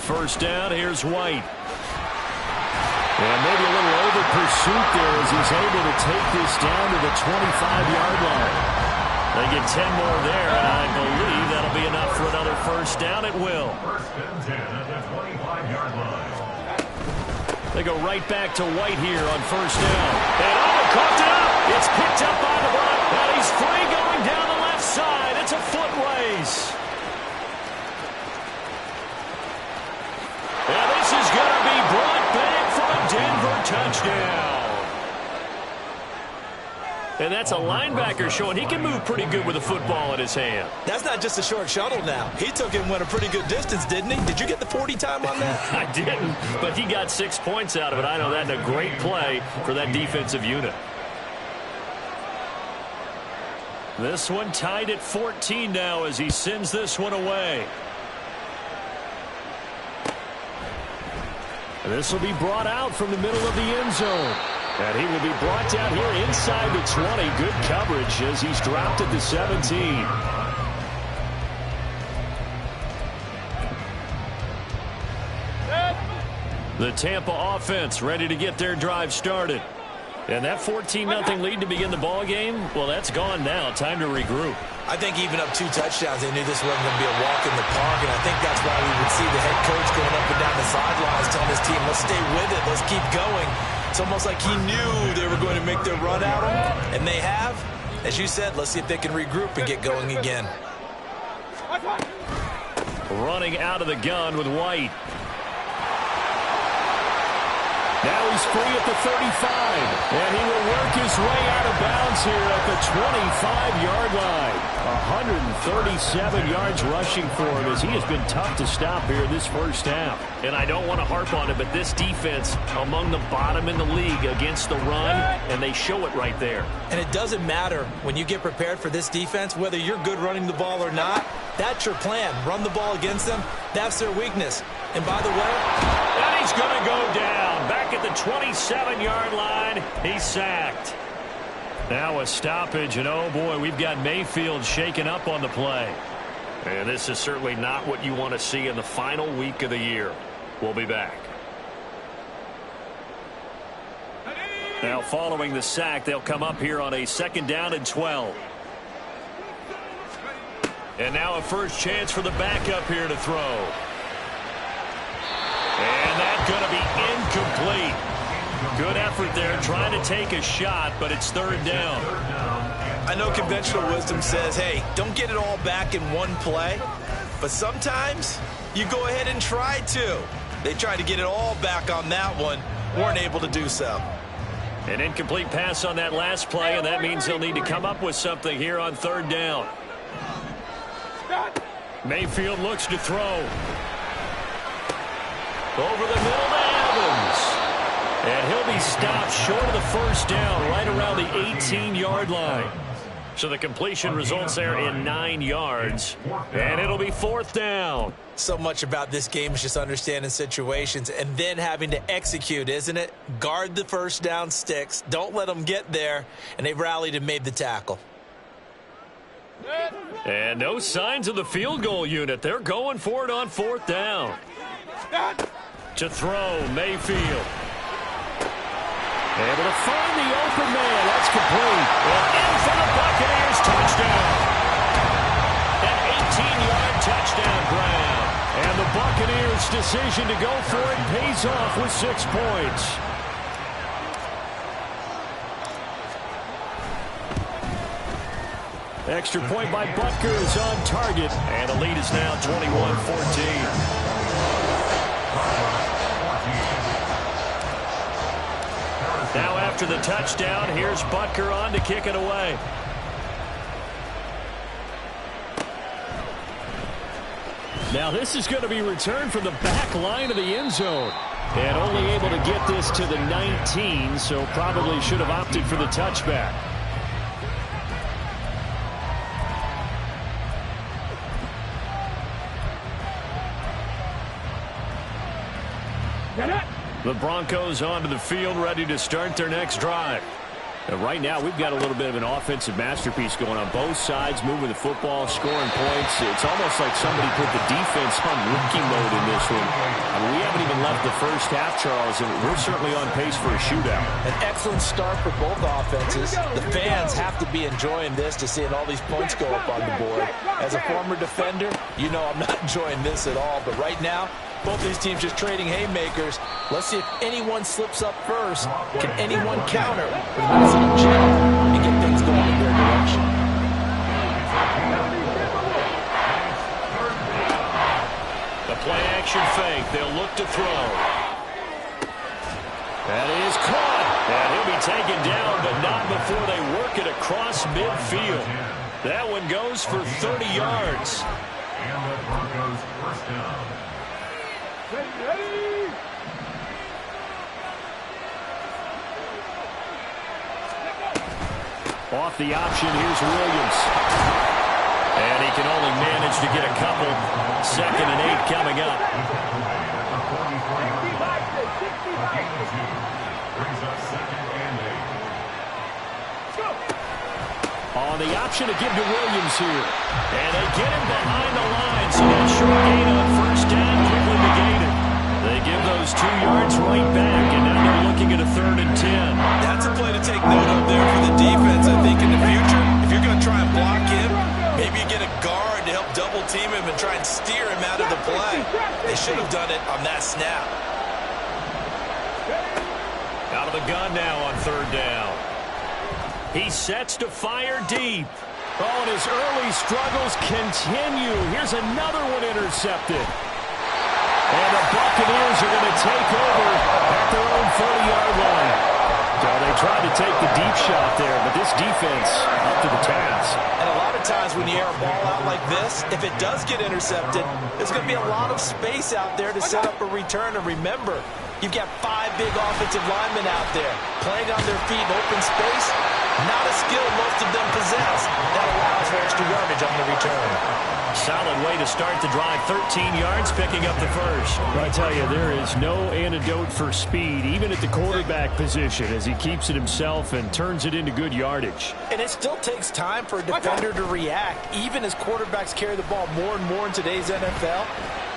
First down, here's White. And maybe a little over pursuit there as he's able to take this down to the 25-yard line. They get 10 more there, and I believe that'll be enough for another 1st down. It will. 1st and 10 at the 25-yard line. They go right back to White here on 1st down. And coughed it up. It's picked up by the block. And he's free going down the left side. It's a foot race. And this is going to be brought back for a Denver touchdown. And that's a linebacker showing he can move pretty good with a football in his hand. That's not just a short shuttle now. He took it and went a pretty good distance, didn't he? Did you get the 40 time on that? I didn't, but he got 6 points out of it. I know that in a great play for that defensive unit. This one tied at 14 now as he sends this one away. And this will be brought out from the middle of the end zone. And he will be brought down here inside the 20. Good coverage as he's dropped at the 17. The Tampa offense ready to get their drive started. And that 14-0 lead to begin the ball game, well, that's gone now. Time to regroup. I think even up 2 touchdowns, they knew this wasn't going to be a walk in the park, and I think that's why we would see the head coach going up and down the sidelines telling his team, let's stay with it, let's keep going. It's almost like he knew they were going to make their run at him, and they have. As you said, let's see if they can regroup and get going again. Running out of the gun with White. Now he's free at the 35, and he will work his way out of bounds here at the 25-yard line. 137 yards rushing for him as he has been tough to stop here this first half. And I don't want to harp on it, but this defense among the bottom in the league against the run, and they show it right there. And it doesn't matter when you get prepared for this defense, whether you're good running the ball or not, that's your plan. Run the ball against them. That's their weakness. And by the way, and he's going to go down. Back at the 27-yard line, he's sacked. Now a stoppage, and oh boy, we've got Mayfield shaken up on the play. And this is certainly not what you want to see in the final week of the year. We'll be back. Now following the sack, they'll come up here on a 2nd down and 12. And now a first chance for the backup here to throw. And that's going to be incomplete. Good effort there trying to take a shot, but it's 3rd down. I know conventional wisdom says, hey, don't get it all back in one play. But sometimes you go ahead and try to. They tried to get it all back on that one. Weren't able to do so. An incomplete pass on that last play, and that means they'll need to come up with something here on 3rd down. Mayfield looks to throw. Over the middle to Evans. And he'll be stopped short of the first down, right around the 18-yard line. So the completion results there in 9 yards. And it'll be 4th down. So much about this game is just understanding situations and then having to execute, isn't it? Guard the first down sticks. Don't let them get there. And they rallied and made the tackle. And no signs of the field goal unit. They're going for it on 4th down. To throw, Mayfield. Able to find the open man. That's complete. And in for the Buccaneers touchdown. An 18-yard touchdown grab. And the Buccaneers' decision to go for it pays off with 6 points. Extra point by Butker is on target. And the lead is now 21-14. Now after the touchdown, here's Butker on to kick it away. Now this is going to be returned from the back line of the end zone. And only able to get this to the 19, so probably should have opted for the touchback. The Broncos onto the field, ready to start their next drive. And right now, we've got a little bit of an offensive masterpiece going on both sides, moving the football, scoring points. It's almost like somebody put the defense on rookie mode in this one. I mean, we haven't even left the first half, Charles, and we're certainly on pace for a shootout. An excellent start for both offenses. The fans have to be enjoying this to seeing all these points go up on the board. As a former defender, you know I'm not enjoying this at all. But right now, both these teams just trading haymakers. Let's see if anyone slips up first. Can anyone counter with a nice little jab and get things going in their direction? The play-action fake. They'll look to throw. That is caught. And he'll be taken down, but not before they work it across midfield. That one goes for 30 yards. And the Broncos first down. Ready. Off the option, here's Williams. And he can only manage to get a couple. 2nd and 8 coming up. Brings up 2nd and 8. On the option to give to Williams here. And they get him behind the line, so that short gain on first down quickly negated. They give those 2 yards right back, and now they're looking at a 3rd and 10. That's a play to take note of there for the defense, I think, in the future. If you're going to try and block him, maybe you get a guard to help double-team him and try and steer him out of the play. They should have done it on that snap. Out of the gun now on 3rd down. He sets to fire deep. Oh, and his early struggles continue. Here's another one intercepted. And the Buccaneers are going to take over at their own 40-yard line. So they tried to take the deep shot there, but this defense up to the task. And a lot of times when you air a ball out like this, if it does get intercepted, there's going to be a lot of space out there to set up a return. And remember, you've got 5 big offensive linemen out there playing on their feet in open space. Not a skill most of them possess. That allows for extra yardage on the return. Solid way to start the drive. 13 yards, picking up the first. I tell you, there is no antidote for speed, even at the quarterback position, as he keeps it himself and turns it into good yardage. And it still takes time for a defender to react, even as quarterbacks carry the ball more and more in today's NFL.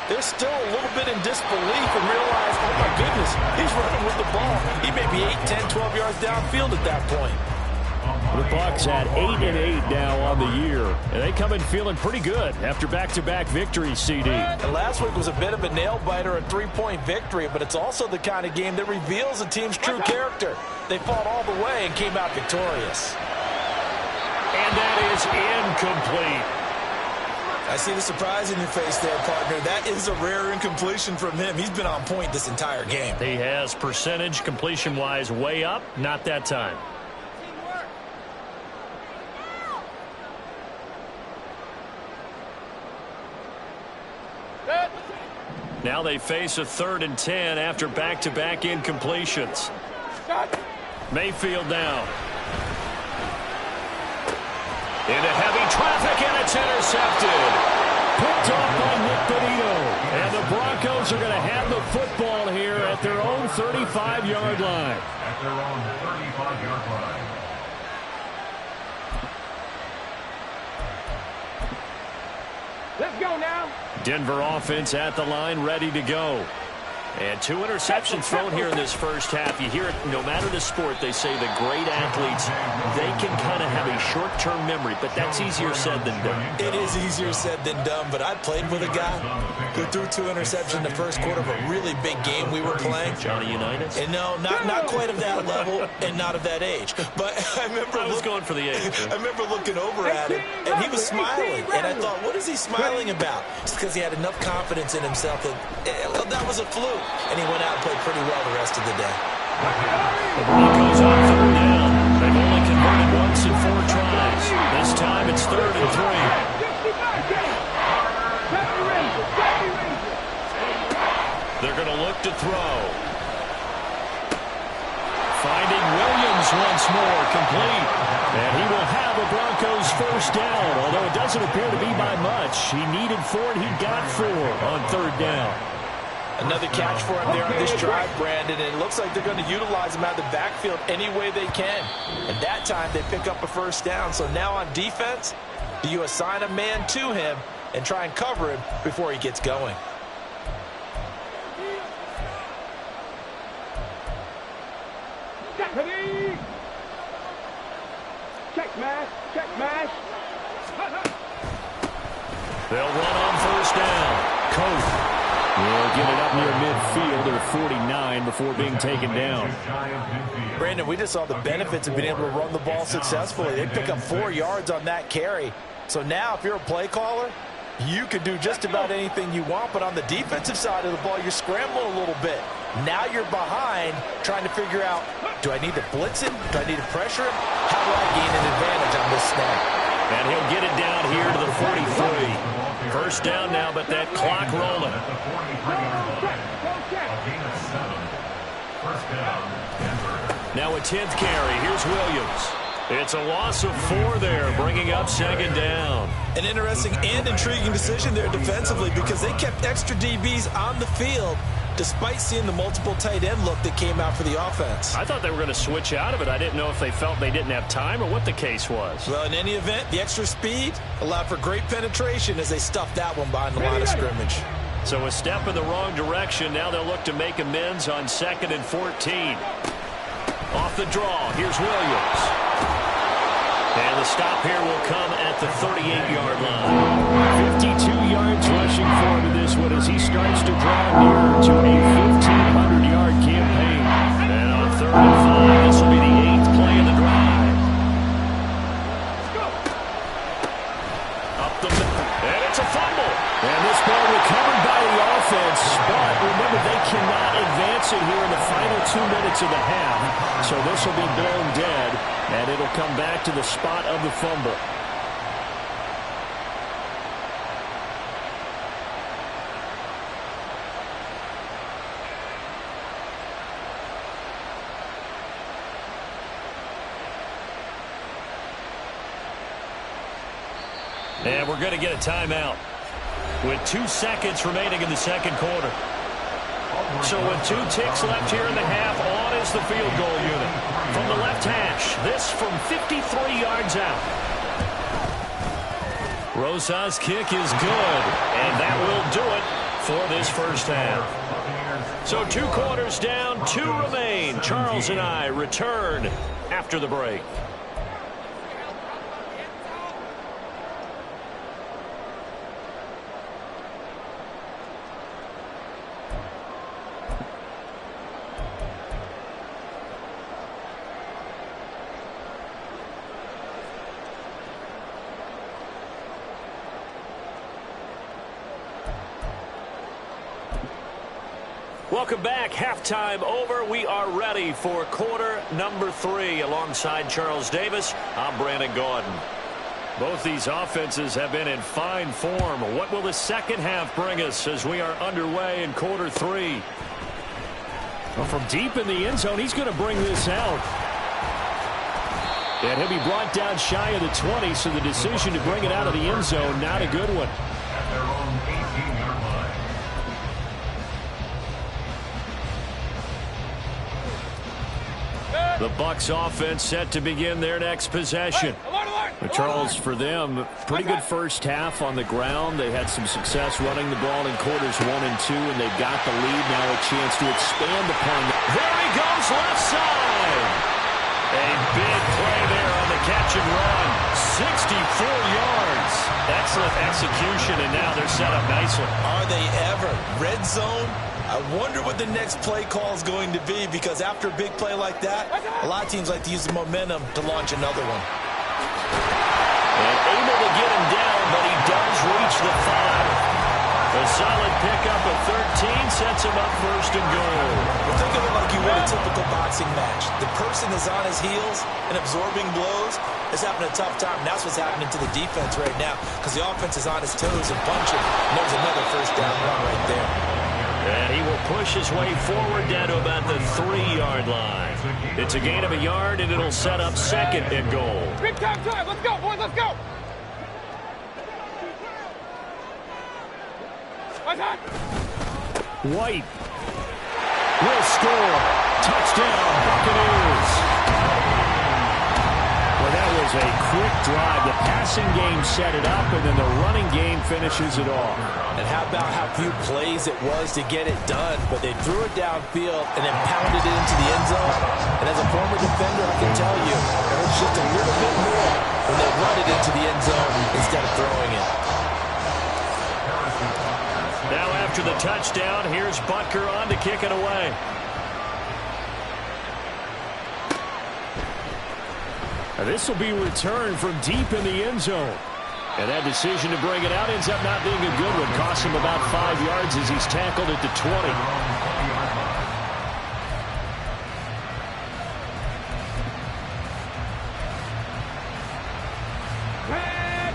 they're still a little bit in disbelief and realize, oh my goodness, he's running with the ball. He may be 8, 10, 12 yards downfield at that point. The Bucs at 8-8 now on the year, and they come in feeling pretty good after back-to-back victories, CD. And last week was a bit of a nail-biter, a 3-point victory, but it's also the kind of game that reveals a team's true character. They fought all the way and came out victorious. And that is incomplete. I see the surprise in your face there, partner. That is a rare incompletion from him. He's been on point this entire game. He has percentage completion-wise way up, not that time. Now they face a 3rd and 10 after back-to-back incompletions. Mayfield down. Into heavy traffic, and it's intercepted. Picked off by Nick Benito. And the Broncos are going to have the football here at their own 35-yard line. At their own 35-yard line. Let's go now. Denver offense at the line, ready to go. And 2 interceptions thrown here in this first half. You hear it, no matter the sport, they say the great athletes, they can kind of have a short-term memory, but that's easier said than done. It is easier said than done, but I played with a guy who threw 2 interceptions in the first quarter of a really big game we were playing. Johnny Unitas? And no, not quite of that level and not of that age. But I remember I was going for the age. I remember looking over at him, and he was smiling. And I thought, what is he smiling about? It's because he had enough confidence in himself that that was a fluke. And he went out and played pretty well the rest of the day. The Broncos on 3rd down. They've only converted once in 4 tries. This time it's 3rd and 3. They're going to look to throw. Finding Williams once more, complete. And he will have a Broncos first down, although it doesn't appear to be by much. He needed 4, and he got 4 on 3rd down. Another catch for him there on this drive, Brandon, and it looks like they're going to utilize him out of the backfield any way they can. And that time they pick up a first down. So now on defense, do you assign a man to him and try and cover him before he gets going? Check mash, check mash. They'll run on first down. Coach will get it up near midfield to the 49 before being taken down. Brandon, we just saw the benefits of being able to run the ball successfully. They pick up 4 yards on that carry. So now if you're a play caller, you can do just about anything you want. But on the defensive side of the ball, you're scrambling a little bit. Now you're behind trying to figure out, do I need to blitz him? Do I need to pressure him? How do I gain an advantage on this snap? And he'll get it down here to the 43. First down now, but that clock rolling. Now a 10th carry. Here's Williams. It's a loss of 4 there, bringing up 2nd down. An interesting and intriguing decision there defensively because they kept extra DBs on the field despite seeing the multiple tight end look that came out for the offense. I thought they were going to switch out of it. I didn't know if they felt they didn't have time or what the case was. Well, in any event, the extra speed allowed for great penetration as they stuffed that one behind the line of scrimmage. So a step in the wrong direction. Now they'll look to make amends on 2nd and 14. Off the draw, here's Williams. And the stop here will come at the 38-yard line. 52 yards rushing for him in this one as he starts to draw nearer to a 1,500-yard campaign. And on 3rd and 5, this will be the 8th play of the drive. Up the middle, and it's a fumble. And this ball recovered by the offense, but remember they cannot advance it here in the final 2 minutes of the half. So this will be blown dead, and it'll come back to the spot of the fumble. And we're going to get a timeout with 2 seconds remaining in the second quarter. So with 2 ticks left here in the half, on is the field goal unit. From the left hash, this from 53 yards out. Rosas' kick is good, and that will do it for this first half. So 2 quarters down, 2 remain. Charles and I return after the break. Welcome back. Halftime over. We are ready for quarter number 3. Alongside Charles Davis, I'm Brandon Gaudin. Both these offenses have been in fine form. What will the second half bring us as we are underway in quarter 3? Well, from deep in the end zone, he's going to bring this out. And he'll be brought down shy of the 20, so the decision to bring it out of the end zone, not a good one. At their own 18-yard line. The Bucs offense set to begin their next possession. But Charles, for them, pretty good first half on the ground. They had some success running the ball in quarters 1 and 2, and they've got the lead now, a chance to expand upon it. There he goes, left side. A big play there on the catch and run. 64 yards. Excellent execution, and now they're set up nicely. Are they ever? Red zone? I wonder what the next play call is going to be, because after a big play like that, a lot of teams like to use the momentum to launch another one. And able to get him down, but he does reach the 5. A solid pickup of 13 sets him up first and goal. Well, think of it like you win a typical boxing match. The person is on his heels and absorbing blows is having a tough time. And that's what's happening to the defense right now, because the offense is on his toes and punching. And there's another first down run right there. And he will push his way forward down to about the 3-yard line. It's a gain of a yard, and it'll set up second and goal. Big time. Let's go, boys. Let's go. White will score. Touchdown, Buccaneers. Well, that was a quick drive. The passing game set it up, and then the running game finishes it off. And how about how few plays it was to get it done, but they threw it downfield and then pounded it into the end zone. And as a former defender, I can tell you, it hurts just a little bit more when they run it into the end zone instead of throwing it. Now after the touchdown, here's Butker on to kick it away. This will be returned from deep in the end zone. And that decision to bring it out ends up not being a good one. Costs him about 5 yards as he's tackled at the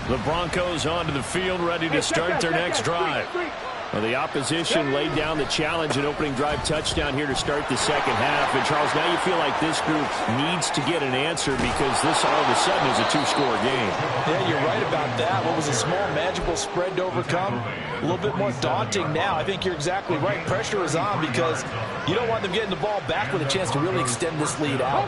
20. The Broncos onto the field, ready to start their next drive. Well, the opposition laid down the challenge, an opening drive touchdown here to start the second half. And, Charles, now you feel like this group needs to get an answer, because this all of a sudden is a 2-score game. Yeah, you're right about that. What was a small, manageable spread to overcome, a little bit more daunting now. I think you're exactly right. Pressure is on, because you don't want them getting the ball back with a chance to really extend this lead out.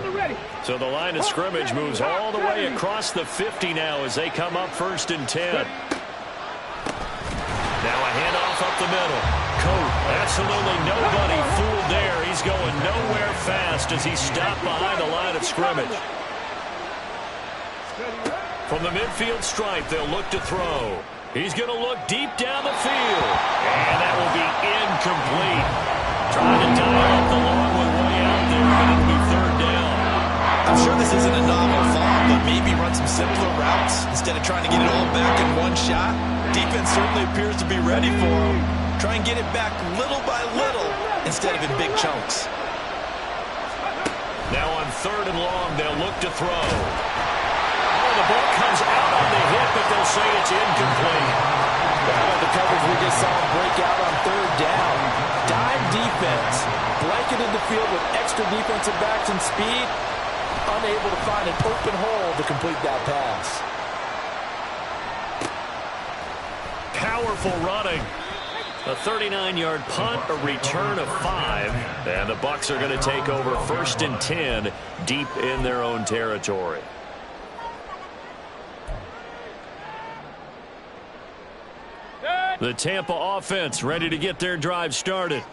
So the line of scrimmage moves all the way across the 50 now as they come up 1st and 10. Now a handoff up the middle. Coat, absolutely nobody fooled there. He's going nowhere fast as he's stopped behind the line of scrimmage. From the midfield stripe, they'll look to throw. He's going to look deep down the field. And that will be incomplete. Trying to dial up the long one way out there, but it'll be 3rd down. I'm sure this isn't a novel thought, but maybe run some simpler routes instead of trying to get it all back in one shot. Defense certainly appears to be ready for him. Try and get it back little by little instead of in big chunks. Now on 3rd and long, they'll look to throw. Oh, the ball comes out on the hit, but they'll say it's incomplete. Well, the coverage we just saw him break out on 3rd down. Dime defense, blanketed the field with extra defensive backs and speed, unable to find an open hole to complete that pass. Powerful running. A 39-yard punt, a return of 5. And the Bucs are going to take over 1st and 10 deep in their own territory. Hey! The Tampa offense ready to get their drive started.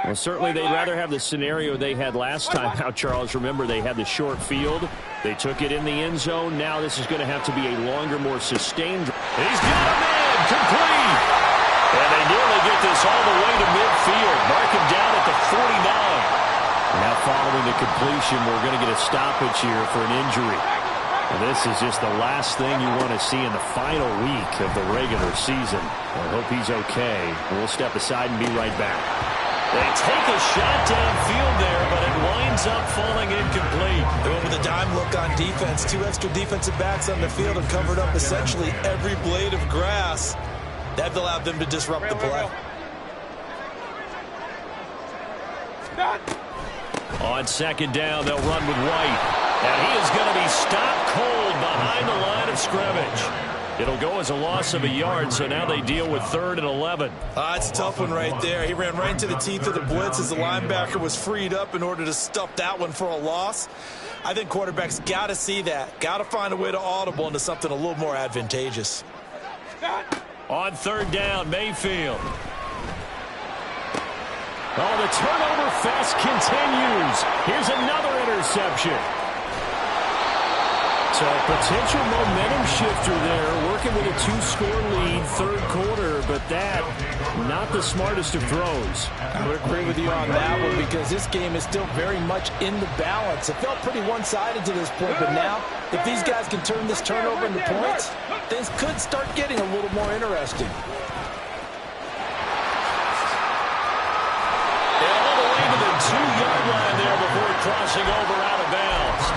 Well, certainly they'd rather have the scenario they had last time out, Charles. Remember, they had the short field. They took it in the end zone. Now this is going to have to be a longer, more sustained. He's got a man complete. And they nearly get this all the way to midfield. Mark him down at the 49. Now following the completion, we're going to get a stoppage here for an injury. And this is just the last thing you want to see in the final week of the regular season. I hope he's okay. We'll step aside and be right back. They take a shot downfield there, but it winds up falling incomplete. They went with a dime look on defense. 2 extra defensive backs on the field and covered up essentially every blade of grass. That allowed them to disrupt the play. On second down, they'll run with White. And he is going to be stopped cold behind the line of scrimmage. It'll go as a loss of a yard, so now they deal with 3rd and 11. It's a tough one right there. He ran right into the teeth of the blitz as the linebacker was freed up in order to stuff that one for a loss. I think quarterbacks got to see that. Got to find a way to audible into something a little more advantageous. On 3rd down, Mayfield. Oh, the turnover fest continues. Here's another interception. So potential momentum shifter there, working with a 2-score lead, 3rd quarter, but that, not the smartest of throws. I would agree with you on that one because this game is still very much in the balance. It felt pretty one-sided to this point, but now, if these guys can turn this turnover into points, things could start getting a little more interesting. All the way to the 2-yard line there before crossing over out of bounds.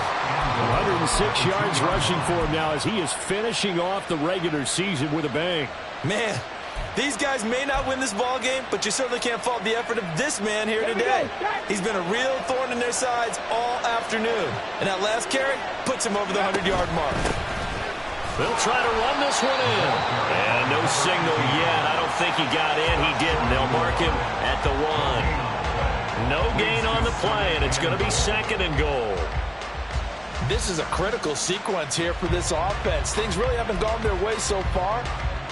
106 yards rushing for him now as he is finishing off the regular season with a bang. Man, these guys may not win this ball game, but you certainly can't fault the effort of this man here today. He's been a real thorn in their sides all afternoon. And that last carry puts him over the 100-yard mark. They'll try to run this one in. And no signal yet. I don't think he got in. He didn't. They'll mark him at the 1. No gain on the play, and it's going to be 2nd and goal. This is a critical sequence here for this offense. Things really haven't gone their way so far.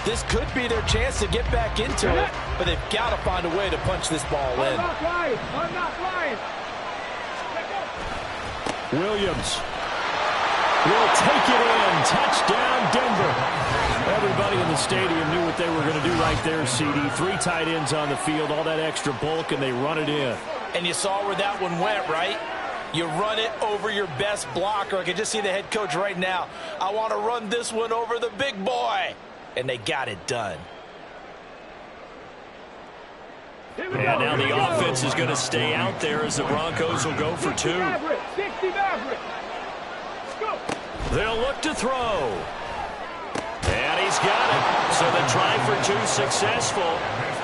This could be their chance to get back into it, but they've got to find a way to punch this ball in. I'm not flying. Williams will take it in. Touchdown, Denver. Everybody in the stadium knew what they were going to do right there, CD. 3 tight ends on the field, all that extra bulk, and they run it in. And you saw where that one went, right? You run it over your best blocker. I can just see the head coach right now. I want to run this one over the big boy. And they got it done. And now the offense is going to stay out there as the Broncos will go for 2. 60 Maverick. Go. They'll look to throw. And he's got it. So the try for 2 successful.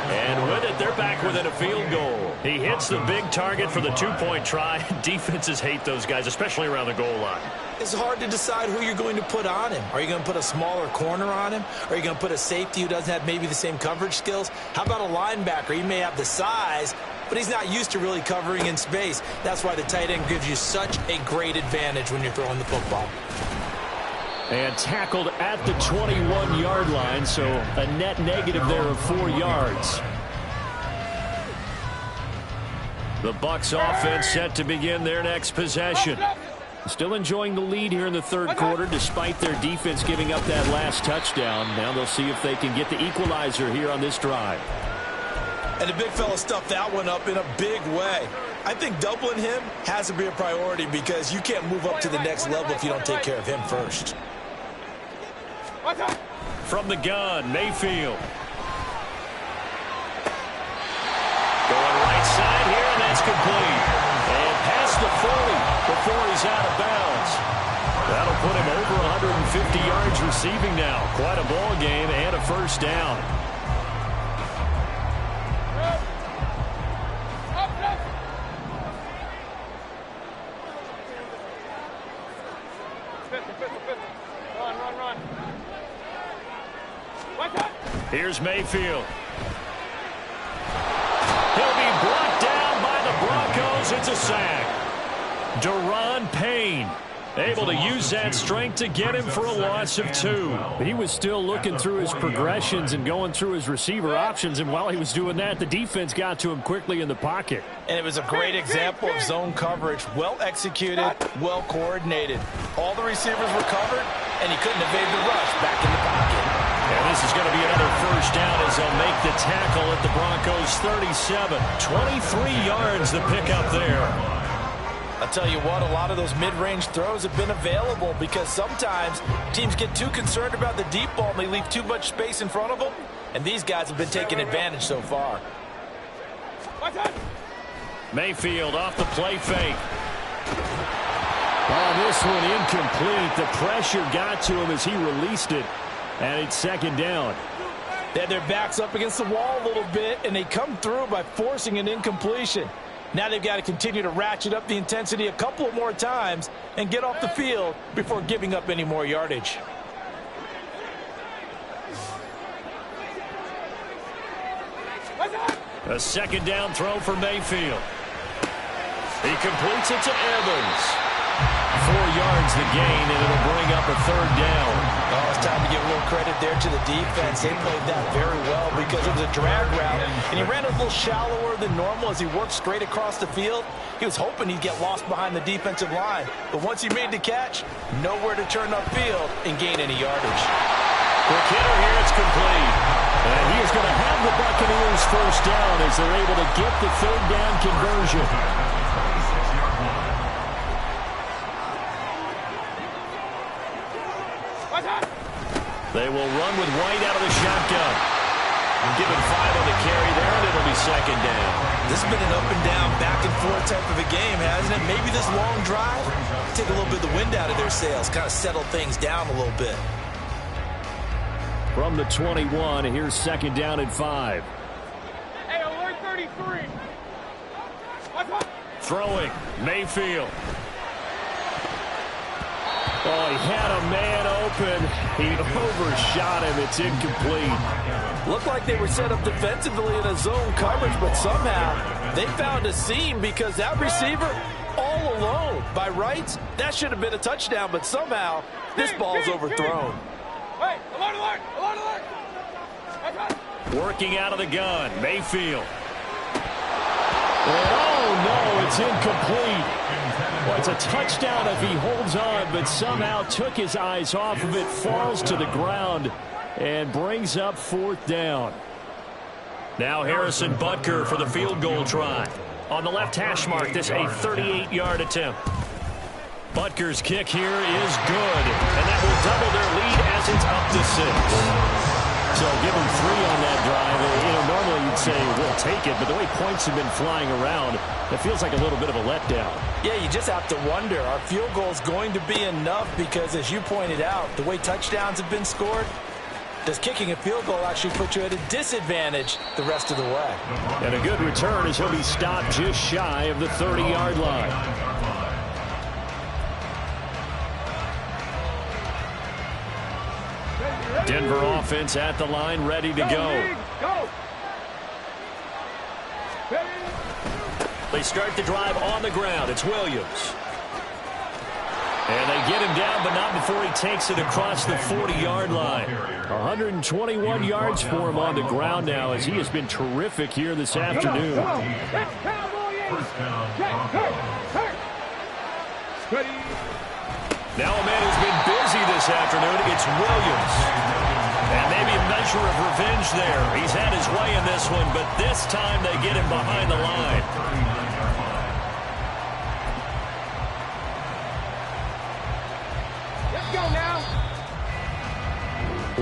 And with it, they're back within a field goal. He hits the big target for the 2-point try. Defenses hate those guys, especially around the goal line. It's hard to decide who you're going to put on him. Are you going to put a smaller corner on him? Are you going to put a safety who doesn't have maybe the same coverage skills? How about a linebacker? He may have the size, but he's not used to really covering in space. That's why the tight end gives you such a great advantage when you're throwing the football. And tackled at the 21-yard line, so a net negative there of 4 yards. The Bucs offense set to begin their next possession. Still enjoying the lead here in the 3rd quarter, despite their defense giving up that last touchdown. Now they'll see if they can get the equalizer here on this drive. And the big fella stuffed that one up in a big way. I think doubling him has to be a priority because you can't move up to the next level if you don't take care of him first. From the gun, Mayfield. Going right side here, and that's complete. And past the 40 before he's out of bounds. That'll put him over 150 yards receiving now. Quite a ball game and a 1st down. Here's Mayfield. He'll be brought down by the Broncos. It's a sack. Daron Payne. Able to use that strength to get him for a loss of 2. He was still looking through his progressions and going through his receiver options, and while he was doing that, the defense got to him quickly in the pocket. And it was a great example of zone coverage. Well executed, well coordinated. All the receivers were covered, and he couldn't evade the rush back in the pocket. And this is going to be another first down as they'll make the tackle at the Broncos' 37. 23 yards the pickup there. I'll tell you what, a lot of those mid-range throws have been available because sometimes teams get too concerned about the deep ball and they leave too much space in front of them. And these guys have been taking advantage so far. Mayfield off the play fake. Oh, this one incomplete. The pressure got to him as he released it. And it's second down. They had their backs up against the wall a little bit, and they come through by forcing an incompletion. Now they've got to continue to ratchet up the intensity a couple of more times and get off the field before giving up any more yardage. A second down throw for Mayfield. He completes it to Evans. 4 yards the gain, and it'll bring up a third down. Oh, it's time to give a little credit there to the defense. They played that very well because it was a drag route, and he ran a little shallower than normal as he worked straight across the field. He was hoping he'd get lost behind the defensive line, but once he made the catch, nowhere to turn upfield and gain any yardage. Quick hitter here, it's complete. And he is going to have the Buccaneers first down as they're able to get the third down conversion. They will run with White out of the shotgun. Given 5 on the carry there, and it'll be second down. This has been an up and down, back and forth type of a game, hasn't it? Maybe this long drive, take a little bit of the wind out of their sails, kind of settle things down a little bit. From the 21, here's second down and 5. Hey, alert 33. Throwing, Mayfield. Oh, he had a man open. He overshot him. It's incomplete. Looked like they were set up defensively in a zone coverage, but somehow they found a seam because that receiver all alone. By rights, that should have been a touchdown, but somehow this ball's overthrown. Hey, alert, alert, alert, alert. Working out of the gun, Mayfield. Oh, no, it's incomplete. Well, it's a touchdown if he holds on, but somehow took his eyes off of it, falls to the ground, and brings up fourth down. Now Harrison Butker for the field goal try. On the left hash mark, this a 38-yard attempt. Butker's kick here is good, and that will double their lead as it's up to 6. So give them 3 on that drive. Normally you'd say we'll take it, but the way points have been flying around, it feels like a little bit of a letdown. Yeah, you just have to wonder, are field goals going to be enough? Because as you pointed out, the way touchdowns have been scored, does kicking a field goal actually put you at a disadvantage the rest of the way? And a good return as he'll be stopped just shy of the 30-yard line. Denver offense at the line, ready to go. They start the drive on the ground. It's Williams. And they get him down, but not before he takes it across the 40-yard line. 121 yards for him on the ground now as he has been terrific here this afternoon. Now a man who's been busy this afternoon, it's Williams. And maybe a measure of revenge there. He's had his way in this one, but this time they get him behind the line. Let's go now.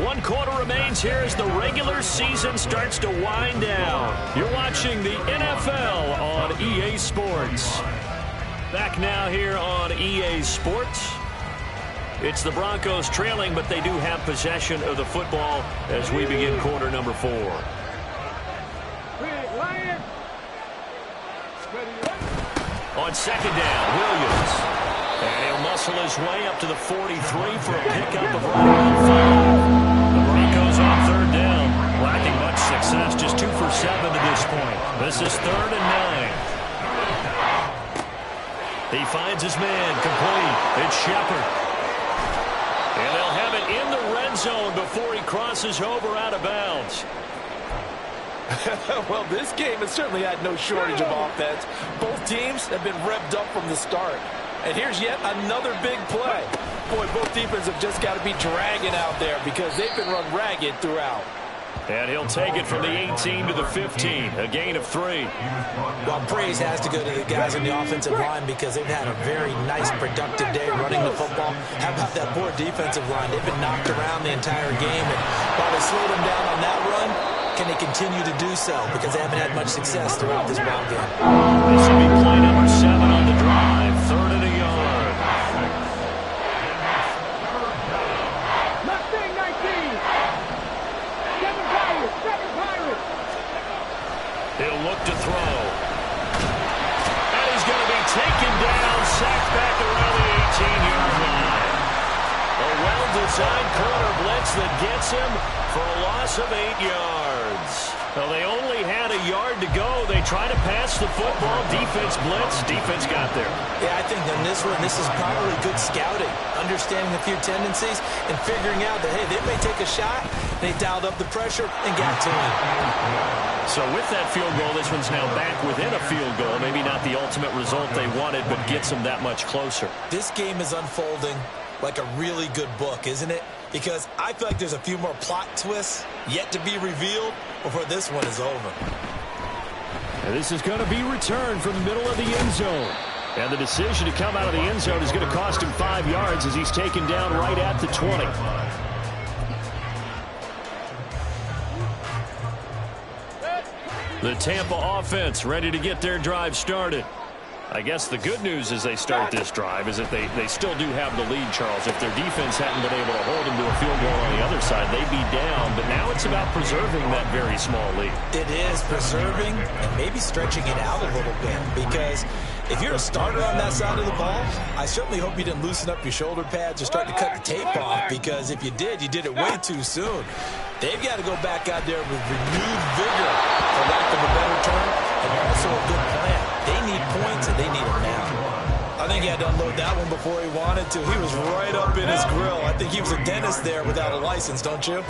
1 quarter remains here as the regular season starts to wind down. You're watching the NFL on EA Sports. Back now here on EA Sports. It's the Broncos trailing, but they do have possession of the football as we begin quarter number 4. On second down, Williams. And he'll muscle his way up to the 43 for a pickup of around 5. The Broncos on third down, lacking much success, just 2 for 7 to this point. This is 3rd and 9. He finds his man, complete. It's Shepard. And they'll have it in the red zone before he crosses over out of bounds. Well, this game has certainly had no shortage of offense. Both teams have been revved up from the start. And here's yet another big play. Boy, both defenses have just got to be dragging out there because they've been run ragged throughout. And he'll take it from the 18 to the 15, a gain of 3. Well, praise has to go to the guys on the offensive line because they've had a very nice, productive day running the football. How about that poor defensive line? They've been knocked around the entire game, and while they slowed them down on that run, can they continue to do so? Because they haven't had much success throughout this ball game. This will be play number 7 on the drive, 3rd and a yard. Mustang 19. 7 Pirates. He'll look to throw. And he's going to be taken down, sacked back around the 18-yard line. A well-designed corner blitz that gets him for a loss of 8 yards. Well, they only had a yard to go. They try to pass the football. Defense blitz. Defense got there. Yeah, I think on this one, this is probably good scouting, understanding a few tendencies and figuring out that, hey, they may take a shot. They dialed up the pressure and got to him. So with that field goal, this one's now back within a field goal. Maybe not the ultimate result they wanted, but gets them that much closer. This game is unfolding like a really good book, isn't it? Because I feel like there's a few more plot twists yet to be revealed before this one is over. And this is going to be returned from the middle of the end zone. And the decision to come out of the end zone is going to cost him 5 yards as he's taken down right at the 20. The Tampa offense ready to get their drive started. I guess the good news as they start this drive is that they still do have the lead, Charles. If their defense hadn't been able to hold them to a field goal on the other side, they'd be down. But now it's about preserving that very small lead. It is preserving and maybe stretching it out a little bit, because if you're a starter on that side of the ball, I certainly hope you didn't loosen up your shoulder pads or start to cut the tape off, because if you did it way too soon. They've got to go back out there with renewed vigor, for lack of a better term, and also a good plan. They need points, and they need them now. I think he had to unload that one before he wanted to. He was right up in his grill. I think he was a dentist there without a license, don't you?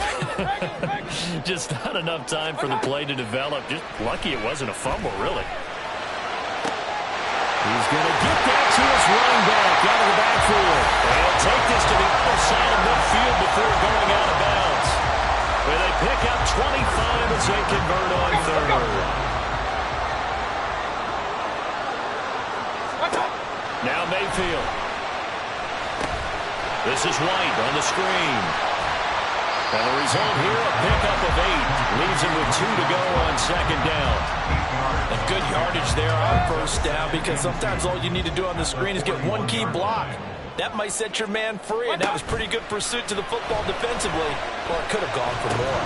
Just not enough time for the play to develop. Just lucky it wasn't a fumble, really. He's going to get that to his running back out of the backfield. And he'll take this to the other side of midfield before going out of bounds. Where they pick up 25 as they convert on 3rd. Now Mayfield. This is White on the screen. And the result here, a pickup of 8. Leaves him with 2 to go on 2nd down. And good yardage there on 1st down, because sometimes all you need to do on the screen is get one key block. That might set your man free, and that was pretty good pursuit to the football defensively. Or it could have gone for more.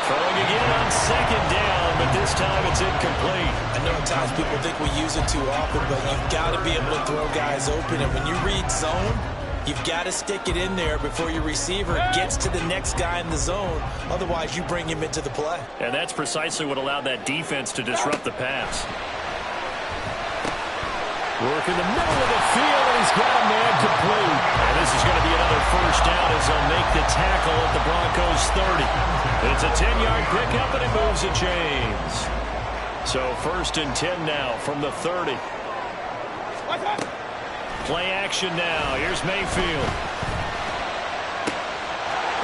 Throwing again on 2nd down, but this time it's incomplete. I know at times people think we use it too often, but you've got to be able to throw guys open. And when you read zone, you've got to stick it in there before your receiver gets to the next guy in the zone. Otherwise, you bring him into the play. And that's precisely what allowed that defense to disrupt the pass. Work in the middle of the field, and he's got a man complete. And this is going to be another 1st down as they'll make the tackle at the Broncos 30. It's a 10-yard pickup, and it moves the chains. So 1st and 10 now from the 30. Play action now. Here's Mayfield.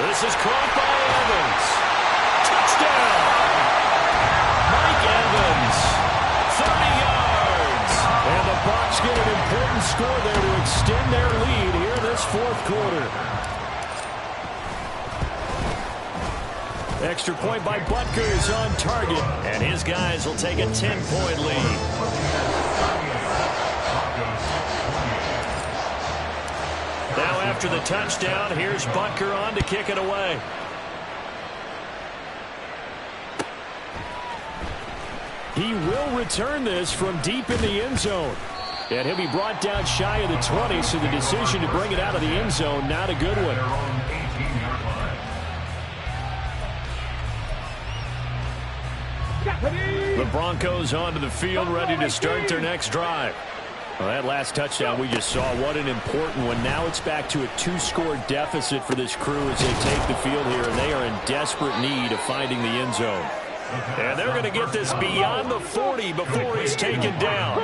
This is caught by Evans. Touchdown! Mike Evans. 30 yards. And the Bucs get an important score there to extend their lead here in this 4th quarter. Extra point by Butker is on target. And his guys will take a 10-point lead. Now after the touchdown, here's Butker on to kick it away. He will return this from deep in the end zone. And he'll be brought down shy of the 20, so the decision to bring it out of the end zone, not a good one. The Broncos onto the field, ready to start their next drive. Well, that last touchdown we just saw, what an important one. Now it's back to a 2-score deficit for this crew as they take the field here, and they are in desperate need of finding the end zone. And they're going to get this beyond the 40 before he's taken down.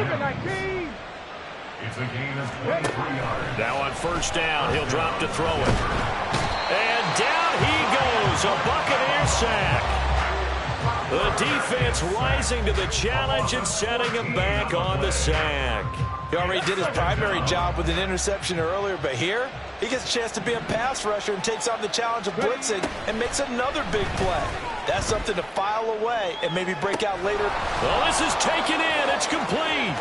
It's a gain of 23 yards. Now on first down, he'll drop to throw it. And down he goes, a Buccaneer sack. The defense rising to the challenge and setting him back on the sack. He already did his primary job with an interception earlier, but here he gets a chance to be a pass rusher and takes on the challenge of blitzing and makes another big play. That's something to file away and maybe break out later. Well, this is taken in. It's complete.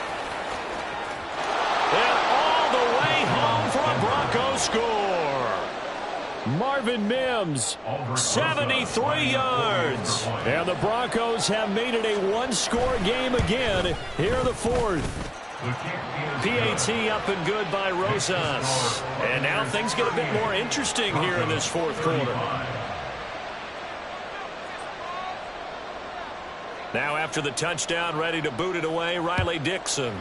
And all the way home for a Bronco score. Marvin Mims, 73 yards. And the Broncos have made it a one-score game again here in the fourth. PAT up and good by Rosas. And now things get a bit more interesting here in this fourth quarter. Now after the touchdown, ready to boot it away, Riley Dixon.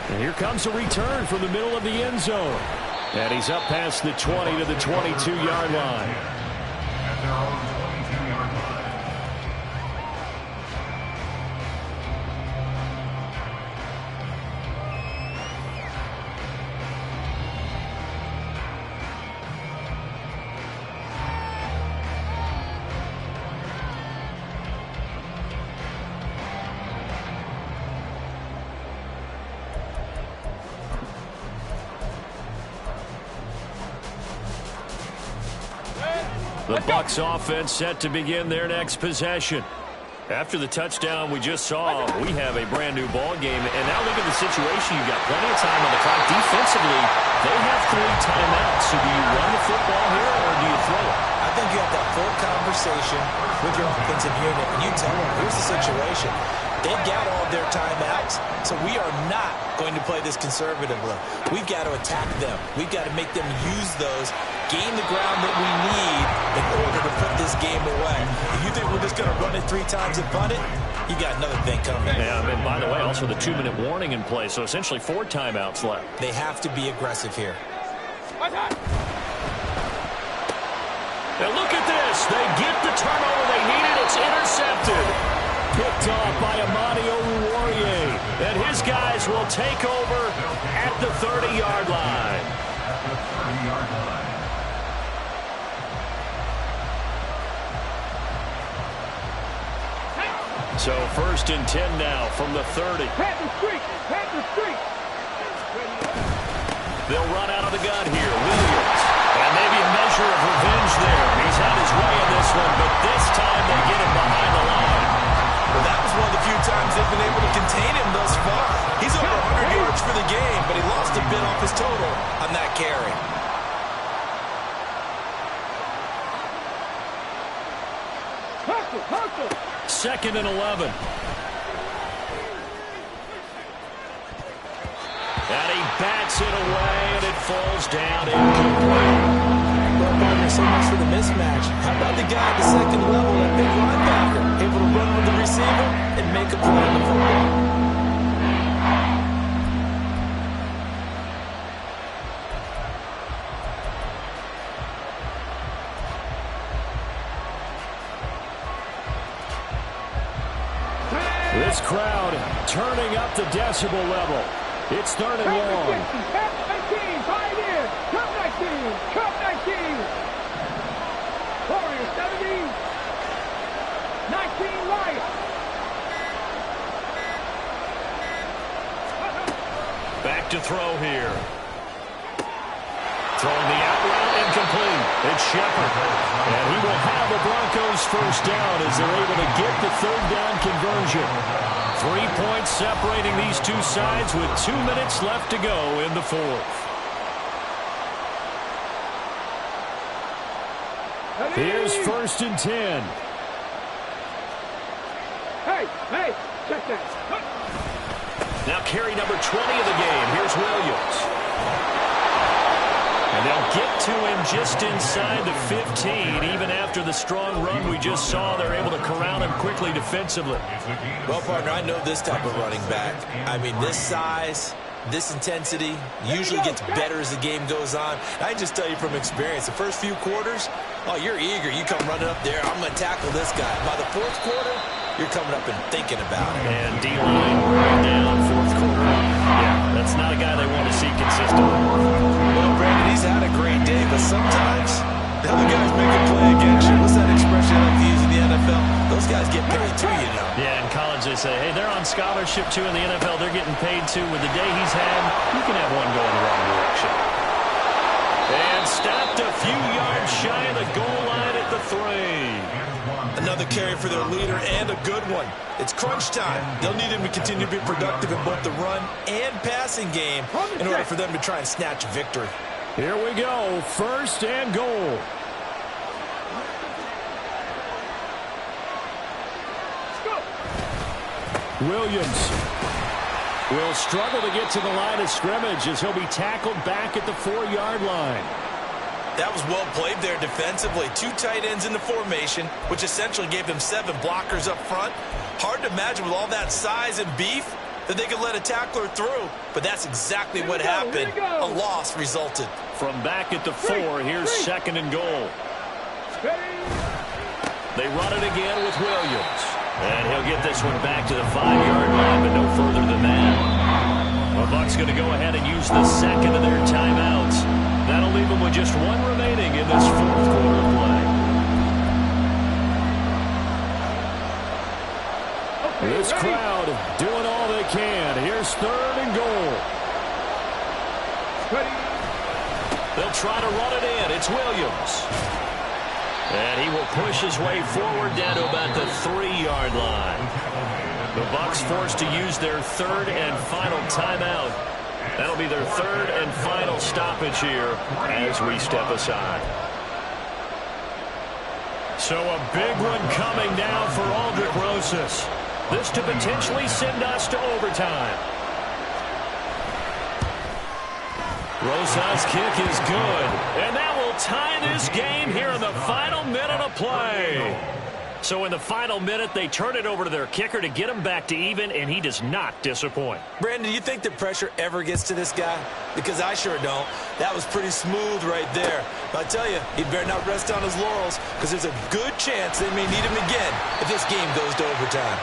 And here comes a return from the middle of the end zone. And he's up past the 20 to the 22-yard line. At their own 22-yard line. The Bucs offense set to begin their next possession. After the touchdown we just saw, we have a brand new ball game. And now look at the situation. You've got plenty of time on the clock. Defensively, they have 3 timeouts. So do you run the football here or do you throw it? I think you have that full conversation with your offensive unit, and you tell them, here's the situation. They've got all of their timeouts, so we are not going to play this conservatively. We've got to attack them. We've got to make them use those, gain the ground that we need in order to put this game away. If you think we're just going to run it 3 times and punt it, you got another thing coming. Yeah, and by the way, also the 2-minute warning in play, so essentially 4 timeouts left. They have to be aggressive here. Now look at this. They get the turnover they needed. It's intercepted. Picked off by Amadi Oruwariye. And his guys will take over at the 30-yard line. At the 30-yard line. So first and 10 now from the 30. Panther streak! Panther streak! They'll run out of the gun here. Williams. And maybe a measure of revenge there. He's had his way in this one, but this time they get him behind the line. Well, that was one of the few times they've been able to contain him thus far. He's over 100 yards for the game, but he lost a bit off his total on that carry. Hustle! Hustle! 2nd and 11. And he bats it away, and it falls down incomplete. Well, partner, so much for the mismatch. How about the guy at the second level, that big linebacker, able to run with the receiver and make a play on the football? This crowd turning up the decibel level. It's 3rd and long. 19, tie it in. Cup 19, Cup 19. Warriors 70, 19 Lions. Back to throw here. Throwing the out route, incomplete. It's Shepard. And he will have the Broncos first down as they're able to get the 3rd down conversion. 3 points separating these two sides with 2 minutes left to go in the 4th. Here's 1st and 10. Hey, check that. Now carry number 20 of the game. Here's Williams. And They'll get to him just inside the 15. Even after the strong run we just saw, they're able to corral him quickly defensively. Well, partner, I know this type of running back. I mean, this size, this intensity usually gets better as the game goes on. I can just tell you from experience, the first few quarters, oh, you're eager. You come running up there, I'm going to tackle this guy. By the fourth quarter, you're coming up and thinking about it. And D-line down, fourth quarter. Yeah, that's not a guy they want to see consistently. Well, Brandon, he's had a great day, but sometimes the other guys make a play against you. What's that expression I like to use in the NFL? Those guys get paid too, you know. Yeah, in college they say, hey, they're on scholarship too. In the NFL, they're getting paid too. With the day he's had, you can have one going the wrong direction. And stopped a few yards shy of the goal line at the 3. Another carry for their leader and a good one. It's crunch time. They'll need him to continue to be productive in both the run and passing game in order for them to try and snatch a victory. Here we go, 1st and goal. Williams will struggle to get to the line of scrimmage as he'll be tackled back at the 4-yard line. That was well played there defensively. 2 tight ends in the formation, which essentially gave them 7 blockers up front. Hard to imagine with all that size and beef that they could let a tackler through, but that's exactly what happened. A loss resulted. From back at the 4, here's 2nd and goal. They run it again with Williams. And he'll get this one back to the 5-yard line, but no further than that. The Bucs going to go ahead and use the 2nd of their timeouts. That'll leave them with just 1 remaining in this 4th quarter of play. This crowd doing all they can. Here's 3rd and goal. They'll try to run it in. It's Williams. And he will push his way forward down to about the 3-yard line. The Bucs forced to use their 3rd and final timeout. That'll be their 3rd and final stoppage here as we step aside. So a big one coming now for Aldrick Rosas. This to potentially send us to overtime. Rosas' kick is good. And that will tie this game here in the final minute of play. So in the final minute, they turn it over to their kicker to get him back to even, and he does not disappoint. Brandon, do you think the pressure ever gets to this guy? Because I sure don't. That was pretty smooth right there. But I tell you, he better not rest on his laurels, because there's a good chance they may need him again if this game goes to overtime.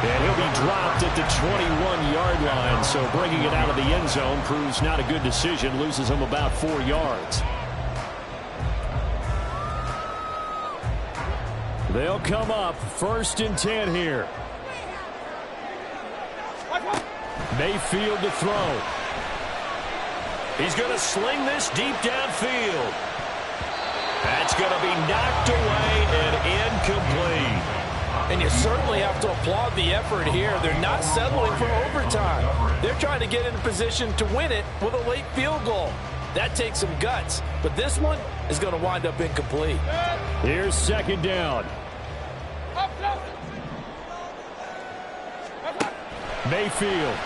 And he'll be dropped at the 21-yard line, so bringing it out of the end zone proves not a good decision, loses him about 4 yards. They'll come up 1st and 10 here. Mayfield to throw. He's going to sling this deep downfield. That's going to be knocked away and incomplete. And you certainly have to applaud the effort here. They're not settling for overtime. They're trying to get in a position to win it with a late field goal. That takes some guts, but this one is going to wind up incomplete. Here's 2nd down. Mayfield.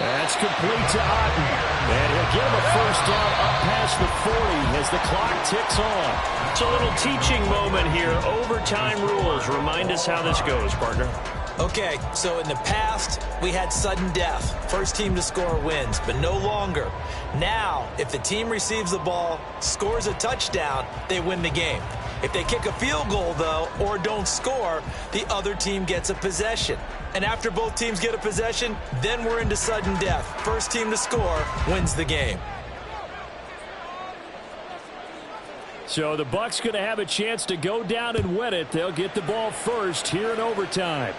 That's complete to Otten. And he'll get him a 1st down up past the 40 as the clock ticks on. It's a little teaching moment here. Overtime rules. Remind us how this goes, partner. Okay, so in the past, we had sudden death. First team to score wins, but no longer. Now, if the team receives the ball, scores a touchdown, they win the game. If they kick a field goal, though, or don't score, the other team gets a possession. And after both teams get a possession, then we're into sudden death. First team to score wins the game. So the Bucs going to have a chance to go down and win it. They'll get the ball first here in overtime.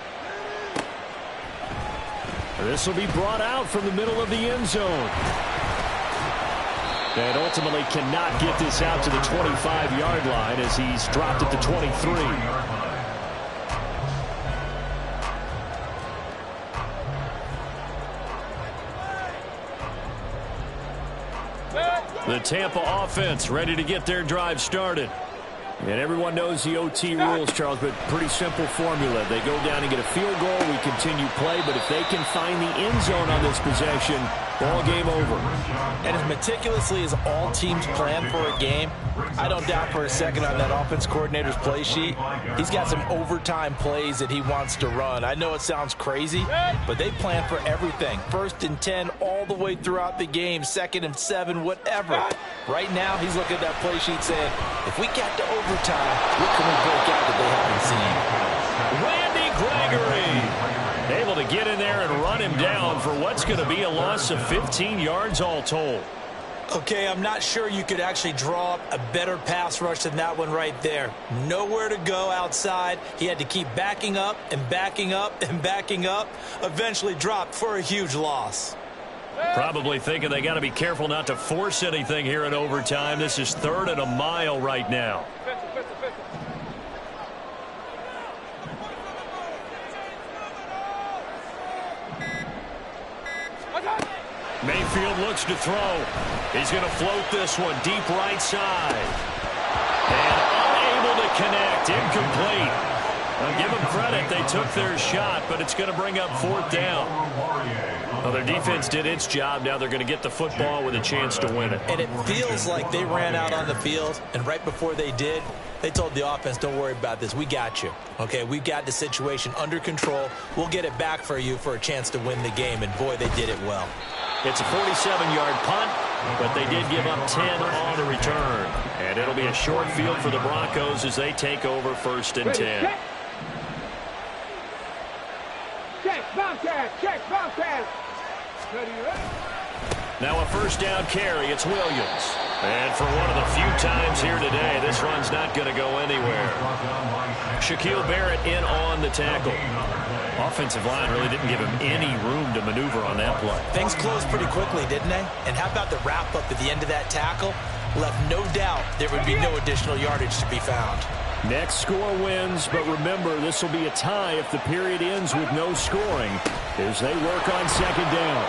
This will be brought out from the middle of the end zone. And ultimately cannot get this out to the 25-yard line as he's dropped at the 23. The Tampa offense ready to get their drive started. And everyone knows the OT rules, Charles, but pretty simple formula. They go down and get a field goal, we continue play, but if they can find the end zone on this possession, ball game over. And as meticulously as all teams plan for a game, I don't doubt for a second on that offense coordinator's play sheet, he's got some overtime plays that he wants to run. I know it sounds crazy, but they plan for everything. 1st and 10 all the way throughout the game, 2nd and 7, whatever. Right now, he's looking at that play sheet saying, if we get to overtime, what can we break out that they haven't seen? Randy Gregory able to get in there and run him down for what's going to be a loss of 15 yards all told. Okay, I'm not sure you could actually draw up a better pass rush than that one right there. Nowhere to go outside. He had to keep backing up and backing up and backing up. Eventually dropped for a huge loss. Probably thinking they got to be careful not to force anything here in overtime. This is 3rd and a mile right now. Mayfield looks to throw. He's going to float this one deep right side. And unable to connect. Incomplete. I'll give them credit. They took their shot, but it's going to bring up 4th down. Well, their defense did its job. Now they're going to get the football with a chance to win it. And it feels like they ran out on the field, and right before they did, they told the offense, don't worry about this. We got you. Okay, we've got the situation under control. We'll get it back for you for a chance to win the game, and boy, they did it well. It's a 47-yard punt, but they did give up 10 on the return. And it'll be a short field for the Broncos as they take over 1st and 10. Check, Bobcat, check, Bobcat. Now a 1st down carry. It's Williams. And for one of the few times here today, this run's not going to go anywhere. Shaquille Barrett in on the tackle. Offensive line really didn't give him any room to maneuver on that play. Things closed pretty quickly, didn't they? And how about the wrap-up at the end of that tackle? Left no doubt there would be no additional yardage to be found. Next score wins, but remember, this will be a tie if the period ends with no scoring as they work on 2nd down.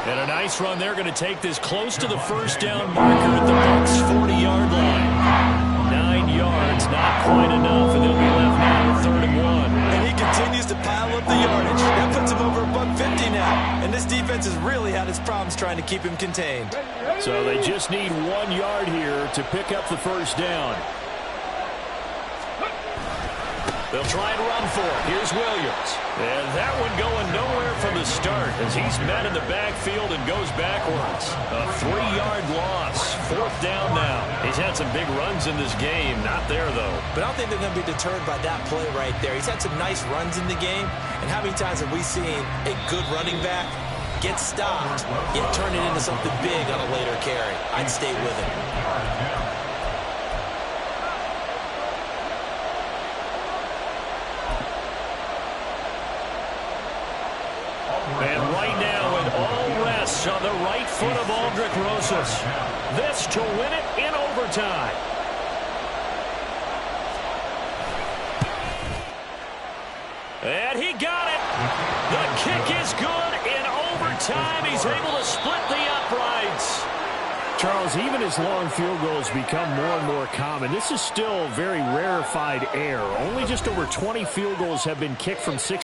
And a nice run. They're going to take this close to the 1st down marker at the Bucs' 40-yard line. 9 yards, not quite enough, and they'll be left now with 3rd and 1. And he continues to pile up the yardage. That puts him over $150 now. And this defense has really had its problems trying to keep him contained. So they just need 1 yard here to pick up the 1st down. They'll try and run for it. Here's Williams. And that one going nowhere from the start as he's met in the backfield and goes backwards. A 3-yard loss. 4th down now. He's had some big runs in this game. Not there, though. But I don't think they're going to be deterred by that play right there. He's had some nice runs in the game. And how many times have we seen a good running back get stopped, yet turn it into something big on a later carry? I'd stay with him. And right now it all rests on the right foot of Aldrick Rosas. This to win it in overtime. And he got it. The kick is good in overtime. He's able to split the uprights. Charles, even as long field goals become more and more common, this is still very rarefied air. Only just over 20 field goals have been kicked from 6